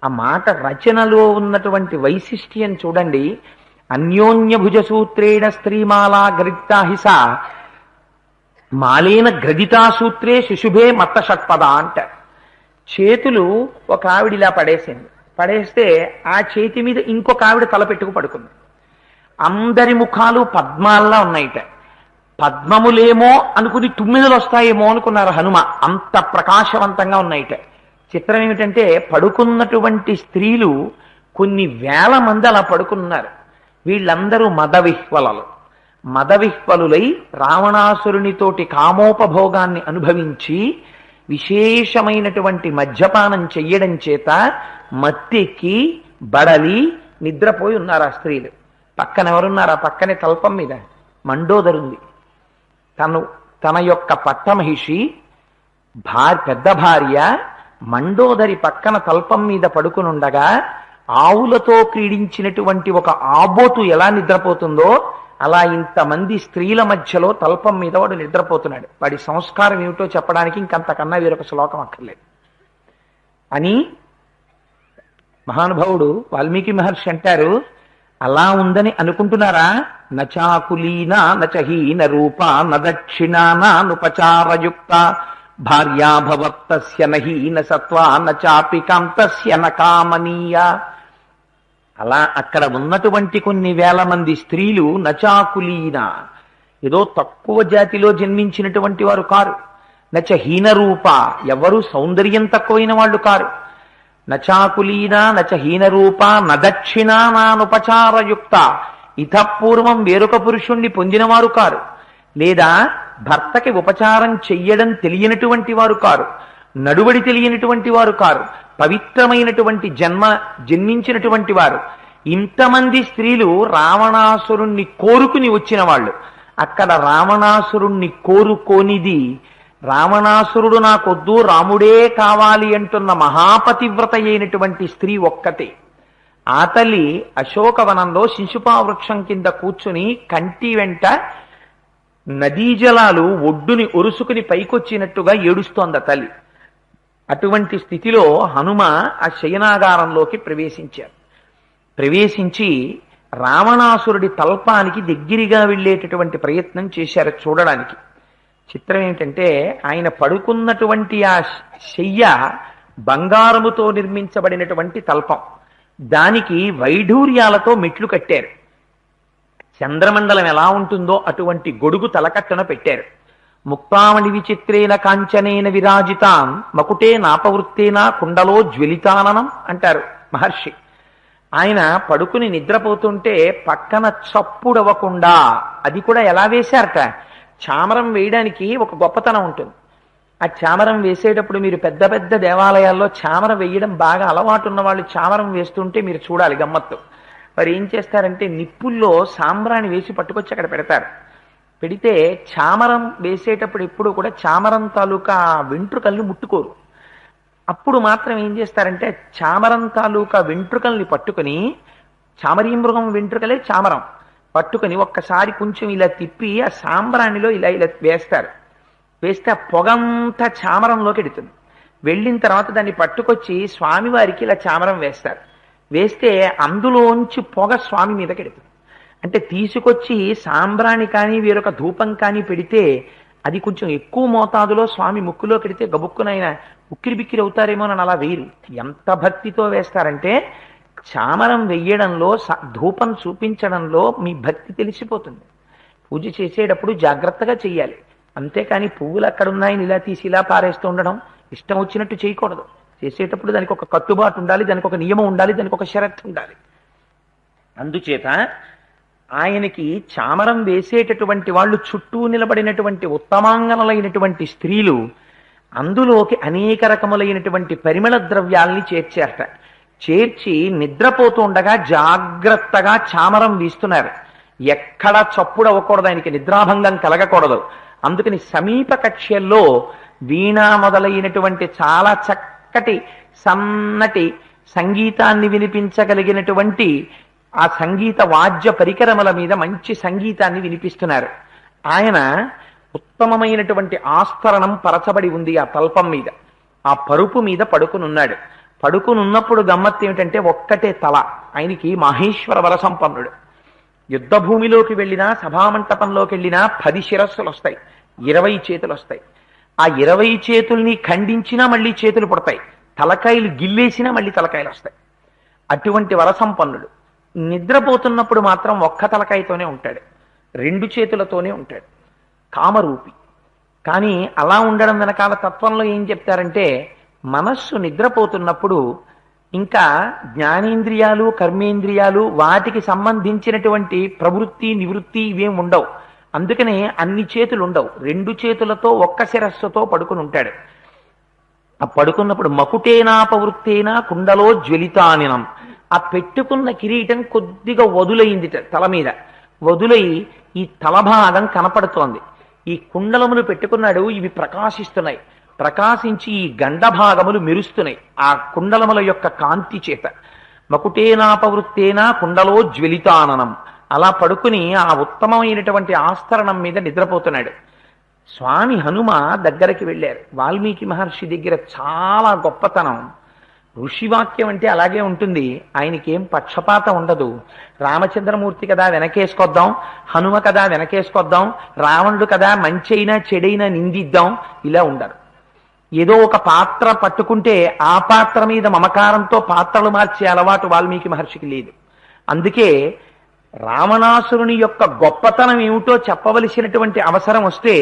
ఆ మాట రచనలో ఉన్నటువంటి వైశిష్ట్యం చూడండి. అన్యోన్య భుజసూత్రేణ స్త్రీమాలా గ్రథితాహిస మాలేన గ్రథితాసూత్రే శుశుభే మత్త షట్పద అంటారు. చేతులు ఒక ఆవిడ ఇలా పడేస్తే ఆ చేతి మీద ఇంకొక ఆవిడ తలపెట్టుకు పడుకుంది. అందరి ముఖాలు పద్మాల్లా ఉన్నాయిట. పద్మములేమో అనుకుని తుమ్మిదలు వస్తాయేమో అనుకున్నారు హనుమ, అంత ప్రకాశవంతంగా ఉన్నాయిట. చిత్రం ఏమిటంటే పడుకున్నటువంటి స్త్రీలు కొన్ని వేల మంది అలా పడుకున్నారు. వీళ్ళందరూ మదవిహ్వలులై రావణాసురునితోటి కామోపభోగాన్ని అనుభవించి విశేషమైనటువంటి మద్యపానం చెయ్యడం చేత మత్తెక్కి బడలి నిద్రపోయి ఉన్నారు ఆ స్త్రీలు. పక్కన ఎవరున్నారు? ఆ పక్కనే తల్పం మీద మండోదరుంది. తన యొక్క పట్టమహిషి పెద్ద భార్య మండోదరి పక్కన తల్పం మీద పడుకునుండగా ఆవులతో క్రీడించినటువంటి ఒక ఆబోతు ఎలా నిద్రపోతుందో అలా ఇంతమంది స్త్రీల మధ్యలో తల్పం మీద వాడు నిద్రపోతున్నాడు. వాడి సంస్కారం ఏమిటో చెప్పడానికి ఇంకంతకన్నా వేరొక శ్లోకం అక్కర్లేదు అని మహానుభావుడు వాల్మీకి మహర్షి అంటారు. అలా ఉందని అనుకుంటున్నారా? నచాకులీన నచహీన రూప నదక్షిణాన నుపచారయుక్త భార్యాభవత్తస్య నహీన సత్వ నచాపి కాంతస్య నకామనీయ. అలా అక్కడ ఉన్నటువంటి కొన్ని వేల మంది స్త్రీలు నచాకులీన, ఏదో తక్కువ జాతిలో జన్మించినటువంటి వారు కారు. నచహీన రూప, ఎవరు సౌందర్యం తక్కువైన వాళ్ళు కారు. నచాకులీన నచహీన రూప నదక్షిణా నానుపచారయుక్త, ఇతపూర్వం వేరొక పురుషుణ్ణి పొందినవారు కారు. లేదా భర్తకి ఉపచారం చెయ్యడం తెలియనటువంటి వారు కారు. నడువడి తెలియనటువంటి వారు కారు. పవిత్రమైనటువంటి జన్మించినటువంటి వారు. ఇంతమంది స్త్రీలు రావణాసురుణ్ణి కోరుకుని వచ్చిన వాళ్ళు. అక్కడ రావణాసురుణ్ణి కోరుకోనిది, రావణాసురుడు నాకొద్దు రాముడే కావాలి అంటున్న మహాపతివ్రత అయినటువంటి స్త్రీ ఒక్కతే. ఆ తల్లి అశోకవనంలో శిశుపా వృక్షం కింద కూర్చుని కంటి వెంట నదీ జలాలు ఒడ్డుని ఒరుసుకుని పైకొచ్చినట్టుగా ఏడుస్తోంది ఆ తల్లి. అటువంటి స్థితిలో హనుమ ఆ శయనాగారంలోకి ప్రవేశించి రావణాసురుడి తల్పానికి దగ్గరగా వెళ్ళేటటువంటి ప్రయత్నం చేశారు చూడడానికి. చిత్రం ఏంటంటే ఆయన పడుకున్నటువంటి ఆ శయ్య బంగారముతో నిర్మించబడినటువంటి తల్పం. దానికి వైఢూర్యాలతో మెట్లు కట్టారు. చంద్రమండలం ఎలా ఉంటుందో అటువంటి గొడుగు తలకట్టన పెట్టారు. ముక్తామణి విచిత్రేణ కాంచనేన విరాజితాం మకుటే నాపవృత్తేన కుండలో జ్వలితాననం అంటారు మహర్షి. ఆయన పడుకుని నిద్రపోతుంటే పక్కన చప్పుడవ్వకుండా, అది కూడా ఎలా వేశారట, చామరం వేయడానికి ఒక గొప్పతనం ఉంటుంది. ఆ చామరం వేసేటప్పుడు మీరు పెద్ద పెద్ద దేవాలయాల్లో చామరం వేయడం బాగా అలవాటు ఉన్న వాళ్ళు చామరం వేస్తుంటే మీరు చూడాలి గమ్మత్తు. వారు ఏం చేస్తారంటే నిప్పుల్లో సాంబ్రాణి వేసి పట్టుకొచ్చి అక్కడ పెడతారు. పెడితే చామరం వేసేటప్పుడు ఎప్పుడు కూడా చామరం తాలూకా వెంట్రుకల్ని ముట్టుకోరు. అప్పుడు మాత్రం ఏం చేస్తారంటే చామరం తాలూకా వెంట్రుకల్ని పట్టుకుని, చామరీ మృగం వెంట్రుకలే చామరం పట్టుకుని ఒక్కసారి కొంచెం ఇలా తిప్పి ఆ సాంబ్రాణిలో ఇలా ఇలా వేస్తారు. వేస్తే ఆ పొగంతా చామరంలోకి ఎడుతుంది. వెళ్ళిన తర్వాత దాన్ని పట్టుకొచ్చి స్వామివారికి ఇలా చామరం వేస్తారు. వేస్తే అందులోంచి పొగ స్వామి మీదకి ఎడుతుంది. అంటే తీసుకొచ్చి సాంబ్రాణి కానీ వేరొక ధూపం కానీ పెడితే అది కొంచెం ఎక్కువ మోతాదులో స్వామి ముక్కులో పెడితే గబుక్కునైనా ఉక్కిరి బిక్కిరి అవుతారేమో అని అలా వేయరు. ఎంత భక్తితో వేస్తారంటే చామరం వెయ్యడంలో, ధూపం చూపించడంలో మీ భక్తి తెలిసిపోతుంది. పూజ చేసేటప్పుడు జాగ్రత్తగా చెయ్యాలి. అంతేకాని పువ్వులు అక్కడ ఉన్నాయని ఇలా తీసి ఇలా పారేస్తూ ఉండడం, ఇష్టం వచ్చినట్టు చేయకూడదు. చేసేటప్పుడు దానికి ఒక కట్టుబాటు ఉండాలి, దానికి ఒక నియమం ఉండాలి, దానికి ఒక షరత్ ఉండాలి. అందుచేత ఆయనకి చామరం వేసేటటువంటి వాళ్ళు చుట్టూ నిలబడినటువంటి ఉత్తమాంగనలైనటువంటి స్త్రీలు అందులోకి అనేక రకములైనటువంటి పరిమళ ద్రవ్యాల్ని చేర్చారట. చేర్చి నిద్రపోతూ ఉండగా జాగ్రత్తగా చామరం వీస్తున్నారు. ఎక్కడా చప్పుడు అవ్వకూడదు, ఆయనకి నిద్రాభంగం కలగకూడదు. అందుకని సమీప కక్ష్యల్లో వీణ మొదలైనటువంటి చాలా చక్కటి సన్నటి సంగీతాన్ని వినిపించగలిగినటువంటి ఆ సంగీత వాద్య పరికరముల మీద మంచి సంగీతాన్ని వినిపిస్తున్నారు. ఆయన ఉత్తమమైనటువంటి ఆస్తరణం పరచబడి ఉంది ఆ తల్పం మీద. ఆ పరుపు మీద పడుకునున్నాడు. పడుకునున్నప్పుడు గమ్మత్తు ఏమిటంటే ఒక్కటే తల. ఆయనకి మహేశ్వర వర సంపన్నుడు. యుద్ధ భూమిలోకి వెళ్ళినా, సభామంటపంలోకి వెళ్ళినా 10 శిరస్సులు వస్తాయి, 20 చేతులు వస్తాయి. ఆ 20 చేతుల్ని ఖండించినా మళ్ళీ చేతులు పుడతాయి, తలకాయలు గిల్లేసినా మళ్ళీ తలకాయలు వస్తాయి. అటువంటి వరసంపన్నుడు. నిద్రపోతున్నప్పుడు మాత్రం ఒక్క తలకాయతోనే ఉంటాడు, 2 చేతులతోనే ఉంటాడు. కామరూపి. కానీ అలా ఉండడం వెనకాల తత్వంలో ఏం చెప్తారంటే, మనస్సు నిద్రపోతున్నప్పుడు ఇంకా జ్ఞానేంద్రియాలు కర్మేంద్రియాలు వాటికి సంబంధించినటువంటి ప్రవృత్తి నివృత్తి ఇవేం ఉండవు. అందుకనే అన్ని చేతులు ఉండవు, 2 చేతులతో ఒక్క శిరస్సుతో పడుకుని ఉంటాడు. ఆ పడుకున్నప్పుడు మకుటేనాపవృత్తేనా కుండలో జ్వలితానినం. ఆ పెట్టుకున్న కిరీటం కొద్దిగా వదులైంది తల మీద. వదులై ఈ తలభాగం కనపడుతోంది. ఈ కుండలములు పెట్టుకున్నాడు, ఇవి ప్రకాశిస్తున్నాయి. ప్రకాశించి ఈ గండభాగములు మెరుస్తున్నాయి ఆ కుండలముల యొక్క కాంతి చేత. మకుటేనాపవృత్తేనా కుండలో జ్వలితాననం. అలా పడుకుని ఆ ఉత్తమమైనటువంటి ఆస్తరణం మీద నిద్రపోతున్నాడు. స్వామి హనుమ దగ్గరికి వెళ్ళారు. వాల్మీకి మహర్షి దగ్గర చాలా గొప్పతనం. ఋషివాక్యం అంటే అలాగే ఉంటుంది. ఆయనకేం పక్షపాతం ఉండదు. రామచంద్రమూర్తి కదా వెనకేసుకొద్దాం, హనుమ కదా వెనకేసుకొద్దాం, రావణుడు కదా మంచి అయినా చెడైనా నిందిద్దాం, ఇలా ఉండరు. ఏదో ఒక పాత్ర పట్టుకుంటే ఆ పాత్ర మీద మమకారంతో పాత్రలు మార్చే అలవాటు వాల్మీకి మహర్షికి లేదు. అందుకే రావణాసురుని యొక్క గొప్పతనం ఏమిటో చెప్పవలసినటువంటి అవసరం వస్తే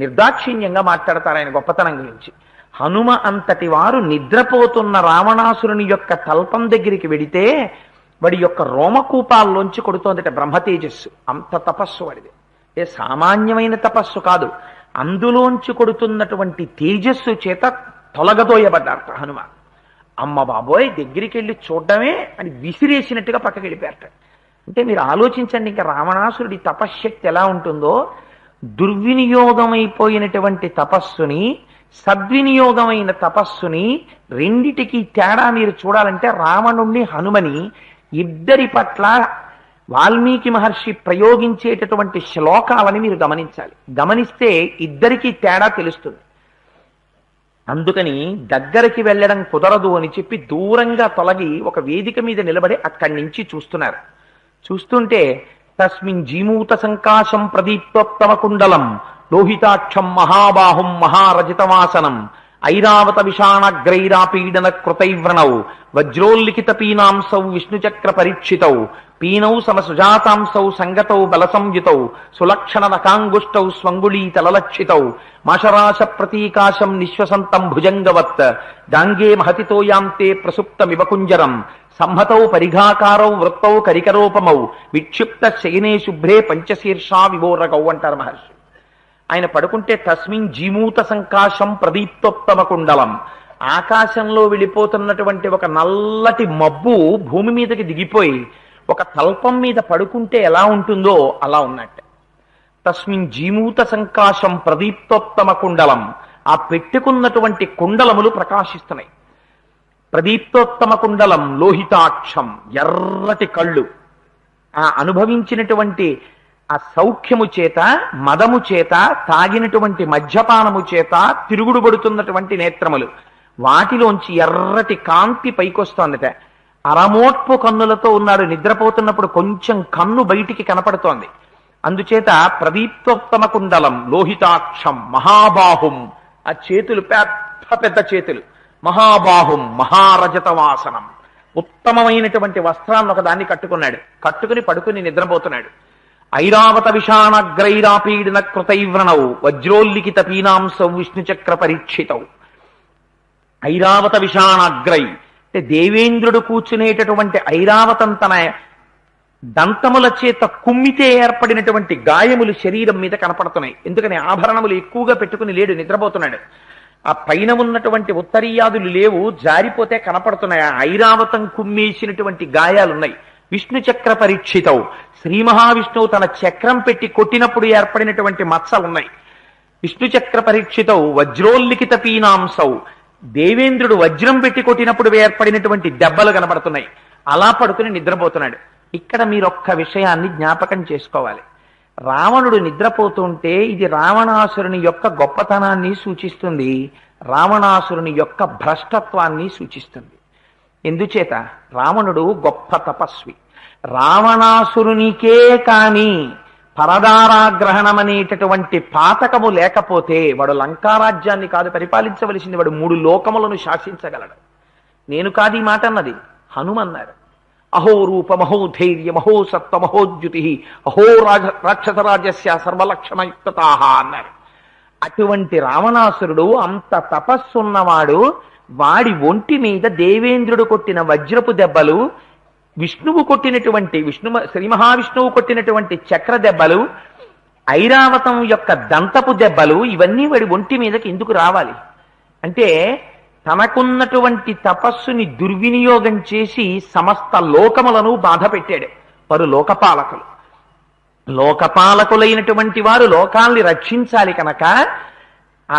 నిర్దాక్షిణ్యంగా మాట్లాడతారు ఆయన గొప్పతనం గురించి. హనుమ అంతటి వారు నిద్రపోతున్న రావణాసురుని యొక్క తల్పం దగ్గరికి వెడితే వాడి యొక్క రోమకూపాల్లోంచి కొడుతోందట బ్రహ్మతేజస్సు. అంత తపస్సు వాడిది. సామాన్యమైన తపస్సు కాదు. అందులోంచి కొడుతున్నటువంటి తేజస్సు చేత తొలగదోయబడ్డారట హనుమ. అమ్మ బాబోయ్, దగ్గరికి వెళ్ళి చూడడమే అని విసిరేసినట్టుగా పక్కకి వెళ్ళిపోయారట. అంటే మీరు ఆలోచించండి, ఇంకా రావణాసురుడి తపశ్శక్తి ఎలా ఉంటుందో. దుర్వినియోగమైపోయినటువంటి తపస్సుని, సద్వినియోగమైన తపస్సుని రెండిటికి తేడా మీరు చూడాలంటే రావణుణ్ణి హనుమని ఇద్దరి పట్ల వాల్మీకి మహర్షి ప్రయోగించేటటువంటి శ్లోకాలని మీరు గమనించాలి. గమనిస్తే ఇద్దరికీ తేడా తెలుస్తుంది. అందుకని దగ్గరికి వెళ్ళడం కుదరదు అని చెప్పి దూరంగా తొలగి ఒక వేదిక మీద నిలబడి అక్కడి నుంచి చూస్తున్నారు. చూస్తుంటే తస్మిన్ జీమూత సంకాశం ప్రదీప్తోత్తమ కుండలం లోహితాక్షం మహాబాహుం మహారజితవాసనం ఐరావత విషాణగ్రైరాపీడన కృతైవ్రణౌ వజ్రోల్లిఖిత పీనాంసౌ విష్ణుచక్ర పరీక్షితౌ పీనౌ సమసుజాతాంసౌ సంగతౌ బలసంయుతౌ సులక్షణ నకాంగుష్టౌ స్వంగుళీతలలక్షితౌ మాషరాశ ప్రతీకాశం నిశ్వసంతం భుజంగవత్ గాంగే మహతితోయాంతే ప్రసుప్తమివ కుంజరం సంహతౌ పరిఘాకారౌ వృత్తౌ కరికరోపమౌ విక్షిప్త శయనే శుభ్రే పంచశీర్షా వివోరగౌ అంటారు మహర్షి. ఆయన పడుకుంటే తస్మిన్ జీమూత సంకాశం ప్రదీప్తోత్తమ కుండలం. ఆకాశంలో వెళ్ళిపోతున్నటువంటి ఒక నల్లటి మబ్బు భూమి మీదకి దిగిపోయి ఒక తల్పం మీద పడుకుంటే ఎలా ఉంటుందో అలా ఉన్నట్టు. తస్మిన్ జీమూత సంకాశం ప్రదీప్తోత్తమ కుండలం. ఆ పెట్టుకున్నటువంటి కుండలములు ప్రకాశిస్తున్నాయి. ప్రదీప్తోత్తమ కుండలం లోహితాక్షం, ఎర్రటి కళ్ళు. ఆ అనుభవించినటువంటి ఆ సౌఖ్యము చేత, మదము చేత, తాగినటువంటి మద్యపానము చేత తిరుగుడుబడుతున్నటువంటి నేత్రములు, వాటిలోంచి ఎర్రటి కాంతి పైకొస్తోందట. అరమోట్పు కన్నులతో ఉన్నాడు. నిద్రపోతున్నప్పుడు కొంచెం కన్ను బయటికి కనపడుతోంది. అందుచేత ప్రదీప్తోత్తమ కుండలం లోహితాక్షం మహాబాహుం. ఆ చేతులు పెద్ద పెద్ద చేతులు. మహాబాహుం మహారజతవాసనం. ఉత్తమమైనటువంటి వస్త్రాన్ని ఒకదాన్ని కట్టుకున్నాడు. కట్టుకుని పడుకుని నిద్రపోతున్నాడు. ఐరావత విషాణగ్రైరాపీడన కృతైవ్రణౌ వజ్రోల్లిఖిత పీనాంసౌ విష్ణుచక్ర పరీక్షితౌ. ఐరావత విషాణాగ్రై అంటే దేవేంద్రుడు కూర్చునేటటువంటి ఐరావతం తన దంతముల చేత కుమ్మితే ఏర్పడినటువంటి గాయములు శరీరం మీద కనపడుతున్నాయి. ఎందుకని ఆభరణములు ఎక్కువగా పెట్టుకుని లేడు, నిద్రపోతున్నాడు. ఆ పైన ఉన్నటువంటి ఉత్తరీయాదులు లేవు, జారిపోతే కనపడుతున్నాయి. ఆ ఐరావతం కుమ్మేసినటువంటి గాయాలున్నాయి. విష్ణు చక్ర పరీక్షితవు, శ్రీ మహావిష్ణువు తన చక్రం పెట్టి కొట్టినప్పుడు ఏర్పడినటువంటి మచ్చలున్నాయి. విష్ణు చక్ర పరీక్షితవు వజ్రోల్లిఖిత పీనాంసౌ, దేవేంద్రుడు వజ్రం పెట్టి కొట్టినప్పుడు ఏర్పడినటువంటి దెబ్బలు కనబడుతున్నాయి. అలా పడుకుని నిద్రపోతున్నాడు. ఇక్కడ మీరొక్క విషయాన్ని జ్ఞాపకం చేసుకోవాలి. రావణుడు నిద్రపోతుంటే ఇది రావణాసురుని యొక్క గొప్పతనాన్ని సూచిస్తుంది, రావణాసురుని యొక్క భ్రష్టత్వాన్ని సూచిస్తుంది. ఎందుచేత రావణుడు గొప్ప తపస్వి. రావణాసురునికే కాని పరదారాగ్రహణం అనేటటువంటి పాతకము లేకపోతే వాడు లంకారాజ్యాన్ని కాదు పరిపాలించవలసింది, వాడు 3 లోకములను శాసించగలడు. నేను కాదు ఈ మాట అన్నది, హనుమన్నారు. అహో రూప మహో ధైర్య మహో సత్వ మహోద్యుతి అహో రాక్షసరాజస్య సర్వలక్షణయుక్తతాహ అన్నారు. అటువంటి రావణాసురుడు అంత తపస్సున్నవాడు, వాడి ఒంటి మీద దేవేంద్రుడు కొట్టిన వజ్రపు దెబ్బలు, విష్ణువు కొట్టినటువంటి శ్రీ మహావిష్ణువు కొట్టినటువంటి చక్ర దెబ్బలు, ఐరావతం యొక్క దంతపు దెబ్బలు, ఇవన్నీ వాడి ఒంటి మీదకి ఎందుకు రావాలి అంటే తనకున్నటువంటి తపస్సుని దుర్వినియోగం చేసి సమస్త లోకములను బాధ పెట్టాడు. వారు లోకపాలకులు. లోకపాలకులైనటువంటి వారు లోకాల్ని రక్షించాలి కనుక ఆ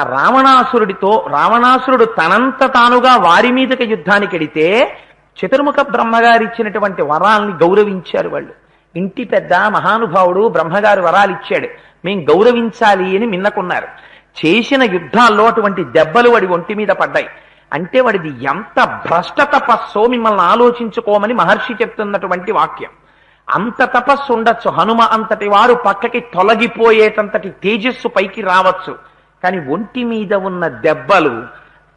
రావణాసురుడు తనంత తానుగా వారి మీదకి యుద్ధానికి ఎడితే చతుర్ముఖ బ్రహ్మగారు ఇచ్చినటువంటి వరాల్ని గౌరవించారు వాళ్ళు. ఇంటి పెద్ద మహానుభావుడు బ్రహ్మగారు వరాలు ఇచ్చాడు, మేం గౌరవించాలి అని మిన్నకున్నారు. చేసిన యుద్ధాల్లో అటువంటి దెబ్బలు వాడి ఒంటి మీద పడ్డాయి. అంటే వాడిది ఎంత భ్రష్ట తపస్సో మిమ్మల్ని ఆలోచించుకోమని మహర్షి చెప్తున్నటువంటి వాక్యం. అంత తపస్సు ఉండొచ్చు, హనుమ అంతటి వారు పక్కకి తొలగిపోయేటంతటి తేజస్సు పైకి రావచ్చు, కానీ ఒంటి మీద ఉన్న దెబ్బలు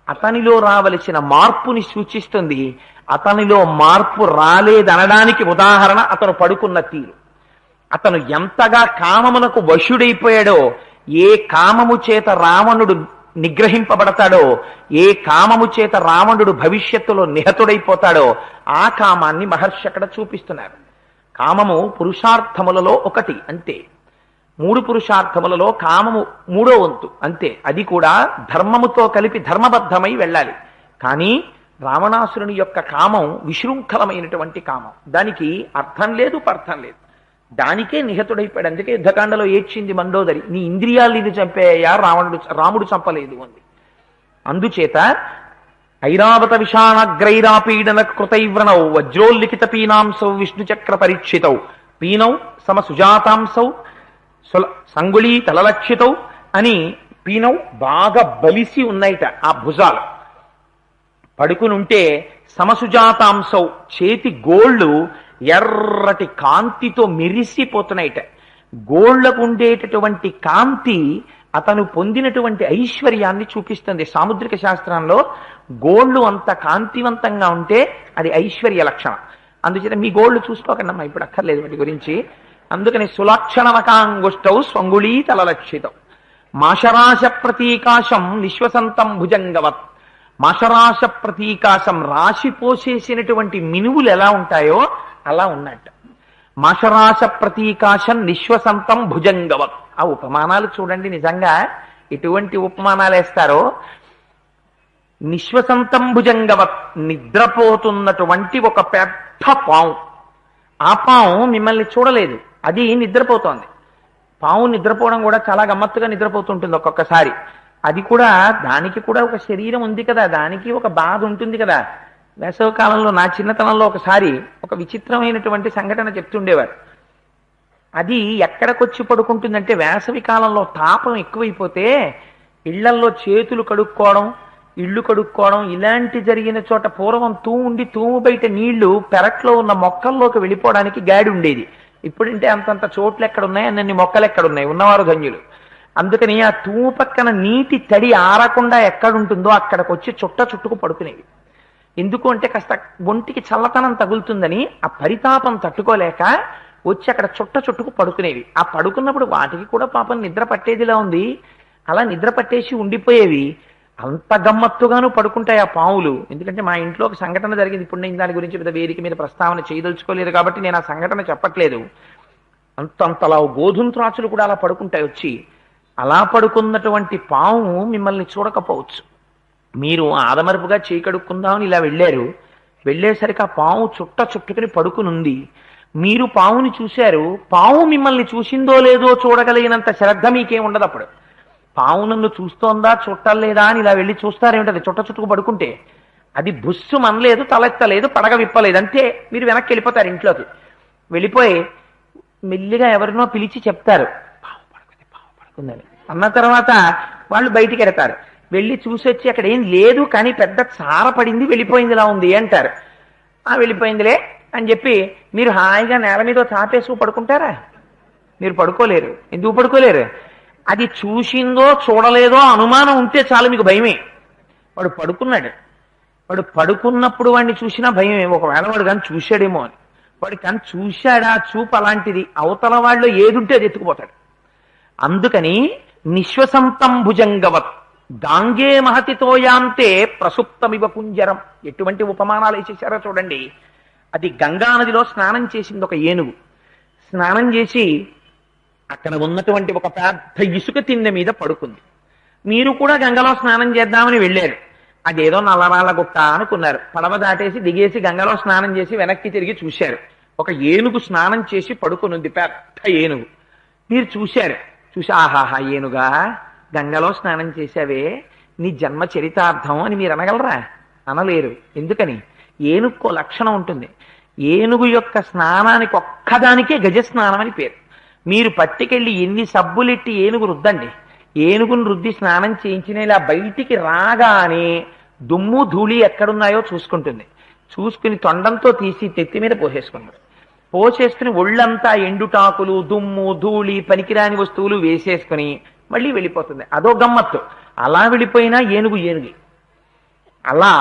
అతనిలో రావలసిన మార్పుని సూచిస్తుంది. అతనిలో మార్పు రాలేదనడానికి ఉదాహరణ అతను పడుకున్న తీరు. అతను ఎంతగా కామమునకు వశుడైపోయాడో, ఏ కామము చేత రావణుడు నిగ్రహింపబడతాడో, ఏ కామము చేత రావణుడు భవిష్యత్తులో నిహతుడైపోతాడో ఆ కామాన్ని మహర్షి అక్కడ చూపిస్తున్నారు. కామము పురుషార్థములలో ఒకటి అంతే. 3 పురుషార్థములలో కామము 3వ వంతు అంతే. అది కూడా ధర్మముతో కలిపి ధర్మబద్ధమై వెళ్ళాలి. కానీ రావణాసురుని యొక్క కామం విశృంఖలమైనటువంటి కామం, దానికి అర్థం లేదు పర్థం లేదు, దానికే నిహతుడైపోయాడు. అందుకే యుద్ధకాండలో ఏడ్చింది మండోదరి, నీ ఇంద్రియాలు ఇది చంపేయా, రాముడు చంపలేదు అంది. అందుచేత ఐరావత విషాణగ్రైరాపీడన కృతైవ్రణౌ వజ్రోల్లిఖిత పీనాంసౌ విష్ణు చక్ర పరీక్షితౌ పీనౌ సమ సుజాతాంసౌ సంగుళీ తలలక్షితౌ అని పీనౌ బాగా బలిసి ఉన్నాయిట ఆ భుజాలు. పడుకునుంటే సమసుజాతాంసౌ చేతి గోళ్ళు ఎర్రటి కాంతితో మెరిసిపోతున్నాయిట. గోళ్లకు ఉండేటటువంటి కాంతి అతను పొందినటువంటి ఐశ్వర్యాన్ని చూపిస్తుంది. సాముద్రిక శాస్త్రంలో గోళ్లు అంత కాంతివంతంగా ఉంటే అది ఐశ్వర్య లక్షణం. అందుచేత మీ గోళ్లు చూసుకోకండి అమ్మా, ఇప్పుడు అక్కర్లేదు వాటి గురించి. అందుకని సులక్షణమకాంగుష్టౌ స్వంగుళీ తలలక్షితం మాషరాశ ప్రతీకాశం నిశ్వసంతం భుజంగవత్. మాషరాశ ప్రతీకాశం రాశి పోసేసినటువంటి మినువులు ఎలా ఉంటాయో అలా ఉన్నట్టు. మాషరాశ ప్రతీకాశం నిశ్వసంతం భుజంగవత్. ఆ ఉపమానాలు చూడండి, నిజంగా ఎటువంటి ఉపమానాలు వేస్తారో. నిశ్వసంతం భుజంగవత్, నిద్రపోతున్నటువంటి ఒక పెద్ద పాము. ఆ పాము మిమ్మల్ని చూడలేదు, అది నిద్రపోతోంది. పాము నిద్రపోవడం కూడా చాలా గమ్మత్తుగా నిద్రపోతుంటుంది ఒక్కొక్కసారి. అది కూడా, దానికి కూడా ఒక శరీరం ఉంది కదా, దానికి ఒక బాధ ఉంటుంది కదా. వేసవకాలంలో నా చిన్నతనంలో ఒకసారి ఒక విచిత్రమైనటువంటి సంఘటన చెప్తుండేవారు. అది ఎక్కడికొచ్చి పడుకుంటుందంటే వేసవి కాలంలో తాపం ఎక్కువైపోతే ఇళ్లల్లో చేతులు కడుక్కోవడం, ఇళ్ళు కడుక్కోవడం ఇలాంటి జరిగిన చోట పూర్వం తూము బయట నీళ్లు పెరట్లో ఉన్న మొక్కల్లోకి వెళ్ళిపోవడానికి గాడి ఉండేది. ఇప్పుడంటే అంతంత చోట్లు ఎక్కడున్నాయి, అన్ని మొక్కలు ఎక్కడున్నాయి, ఉన్నవారు ధన్యులు. అందుకని ఆ తూము పక్కన నీటి తడి ఆరకుండా ఎక్కడుంటుందో అక్కడికి వచ్చి చుట్టుకు పడుకునేవి. ఎందుకు అంటే కాస్త ఒంటికి చల్లతనం తగులుతుందని ఆ పరితాపం తట్టుకోలేక వచ్చి అక్కడ చుట్టుకు పడుకునేవి. ఆ పడుకున్నప్పుడు వాటికి కూడా పాపం నిద్ర పట్టేదిలా ఉంది. అలా నిద్ర పట్టేసి ఉండిపోయేవి. అంత గమ్మత్తుగాను పడుకుంటాయి ఆ పావులు. ఎందుకంటే మా ఇంట్లో ఒక సంఘటన జరిగింది. ఇప్పుడు నేను దాని గురించి పెద్ద వేదిక మీద ప్రస్తావన చేయదలుచుకోలేదు కాబట్టి నేను ఆ సంఘటన చెప్పట్లేదు. అంతలా గోధుమ త్రాచులు కూడా అలా పడుకుంటాయి వచ్చి. అలా పడుకున్నటువంటి పాము మిమ్మల్ని చూడకపోవచ్చు. మీరు ఆదమరుపుగా చేయి కడుక్కుందామని ఇలా వెళ్ళారు. వెళ్ళేసరికి ఆ పాము చుట్టుకుని పడుకునుంది. మీరు పావుని చూశారు. పావు మిమ్మల్ని చూసిందో లేదో చూడగలిగినంత శ్రద్ధ మీకేం ఉండదు. అప్పుడు పావు నన్ను చూస్తోందా చుట్టలేదా అని ఇలా వెళ్ళి చూస్తారేమిటది చుట్టుకు పడుకుంటే. అది బుస్సు మనలేదు, తలెత్తలేదు, పడగ విప్పలేదు, అంతే. మీరు వెనక్కి వెళ్ళిపోతారు ఇంట్లోకి. వెళ్ళిపోయి మెల్లిగా ఎవరినో పిలిచి చెప్తారు పావు పడుకుందని. అన్న తర్వాత వాళ్ళు బయటికి వెడతారు. వెళ్ళి చూసి వచ్చి అక్కడ ఏం లేదు కానీ పెద్ద చార పడింది, వెళ్ళిపోయిందిలా ఉంది అంటారు. వెళ్ళిపోయిందిలే అని చెప్పి మీరు హాయిగా నేల మీద చాపేసుకు పడుకుంటారా? మీరు పడుకోలేరు. ఎందుకు పడుకోలేరు? అది చూసిందో చూడలేదో అనుమానం ఉంటే చాలు మీకు భయమే. వాడు పడుకున్నాడు. వాడు పడుకున్నప్పుడు వాడిని చూసినా భయమే. ఒకవేళ వాడు కానీ చూశాడేమో అని. వాడు కానీ చూశాడా, చూపు అలాంటిది. అవతల వాళ్ళు ఏదుంటే అది ఎత్తుకుపోతాడు. అందుకని నిశ్వసంతం భుజంగవత్ గాంగే మహతితోయాంతే ప్రసుప్తమివ కుంజరం. ఎటువంటి ఉపమానాలు వేసేసారో చూడండి. అది గంగా నదిలో స్నానం చేసింది ఒక ఏనుగు. స్నానం చేసి అక్కడ ఉన్నటువంటి ఒక పెద్ద ఇసుక తిన్నె మీద పడుకుంది. మీరు కూడా గంగలో స్నానం చేద్దామని వెళ్ళారు. అదేదో నల్లరాళ్ళ గుట్ట అనుకున్నారు. పడవ దాటేసి దిగేసి గంగలో స్నానం చేసి వెనక్కి తిరిగి చూశారు. ఒక ఏనుగు స్నానం చేసి పడుకునుంది, పెద్ద ఏనుగు. మీరు చూశారు. చూసి ఆహాహా ఏనుగా గంగలో స్నానం చేశావే, నీ జన్మ చరితార్థం అని మీరు అనగలరా? అనలేరు. ఎందుకని? ఏనుగుకో లక్షణం ఉంటుంది. ఏనుగు యొక్క స్నానానికి ఒక్కదానికే గజస్నానం అని పేరు. మీరు పట్టుకెళ్ళి ఎన్ని సబ్బులెట్టి ఏనుగు రుద్దండి, ఏనుగును రుద్ది స్నానం చేయించిన ఇలా బయటికి రాగానే దుమ్ము ధూళి ఎక్కడున్నాయో చూసుకుంటుంది. చూసుకుని తొండంతో తీసి తెత్తి మీద పోసేసుకున్నాడు. పోసేసుకుని ఒళ్ళంతా ఎండుటాకులు, దుమ్ము, ధూళి, పనికిరాని వస్తువులు వేసేసుకుని మళ్ళీ వెళ్ళిపోతుంది. అదో గమ్మత్తు. అలా వెళ్ళిపోయినా ఏనుగు ఏనుగి. అలా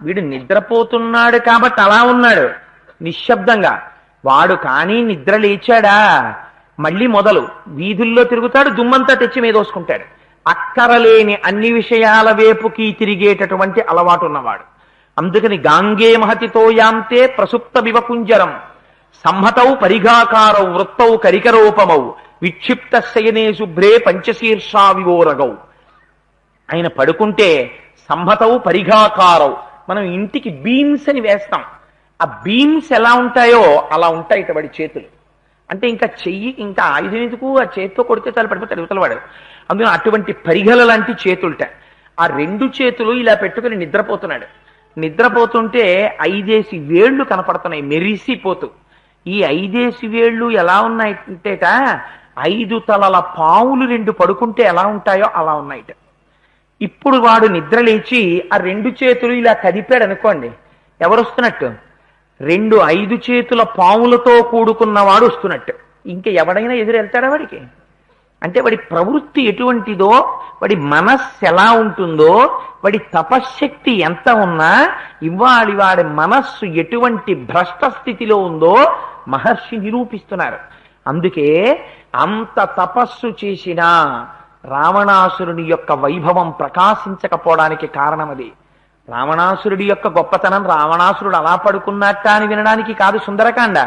వీడు నిద్రపోతున్నాడు కాబట్టి అలా ఉన్నాడు నిశ్శబ్దంగా. వాడు కానీ నిద్ర లేచాడా మళ్ళీ మొదలు వీధుల్లో తిరుగుతాడు, దుమ్మంతా తెచ్చి మీదోసుకుంటాడు. అక్కరలేని అన్ని విషయాల వేపుకి తిరిగేటటువంటి అలవాటు ఉన్నవాడు. అందుకని గాంగే మహతితోయాంతే ప్రసుప్త వివకుంజరం సంహతౌ పరిఘాకారౌ వృత్తౌ కరికరోపమౌ విక్షిప్త శయనే శుభ్రే పంచశీర్షా వివోరగౌ. ఆయన పడుకుంటే సంహతౌ పరిఘాకారౌ. మనం ఇంటికి బీమ్స్ అని వేస్తాం. ఆ బీమ్స్ ఎలా ఉంటాయో అలా ఉంటాయి ఇటబడి చేతులు. అంటే ఇంకా చెయ్యి, ఇంకా ఆయుధం ఎందుకు, ఆ చేతితో కొడితే చాలు పడిపోతాడు యువతలవాడు. అందుకని అటువంటి పరిగల లాంటి చేతులుట. ఆ రెండు చేతులు ఇలా పెట్టుకుని నిద్రపోతున్నాడు. నిద్రపోతుంటే 5 వేళ్లు కనపడుతున్నాయి మెరిసిపోతూ. ఈ 5 వేళ్లు ఎలా ఉన్నాయంటేట 5 తలల పావులు 2 పడుకుంటే ఎలా ఉంటాయో అలా ఉన్నాయిట. ఇప్పుడు వాడు నిద్ర లేచి ఆ 2 చేతులు ఇలా కదిపాడు అనుకోండి, ఎవరు వస్తున్నట్టు? 2 5 చేతుల పాములతో కూడుకున్నవాడు వస్తున్నట్టు. ఇంకా ఎవడైనా ఎదురు వెళ్తాడా వాడికి? అంటే వాడి ప్రవృత్తి ఎటువంటిదో, వాడి మనస్సు ఎలా ఉంటుందో, వాడి తపశ్శక్తి ఎంత ఉన్నా ఇవాళ వాడి మనస్సు ఎటువంటి భ్రష్ట స్థితిలో ఉందో మహర్షి నిరూపిస్తున్నారు. అందుకే అంత తపస్సు చేసినా రావణాసురుని యొక్క వైభవం ప్రకాశించకపోవడానికి కారణం అది. రావణాసురుడి యొక్క గొప్పతనం రావణాసురుడు అలా పడుకున్నట్ట అని వినడానికి కాదు సుందరకాండ.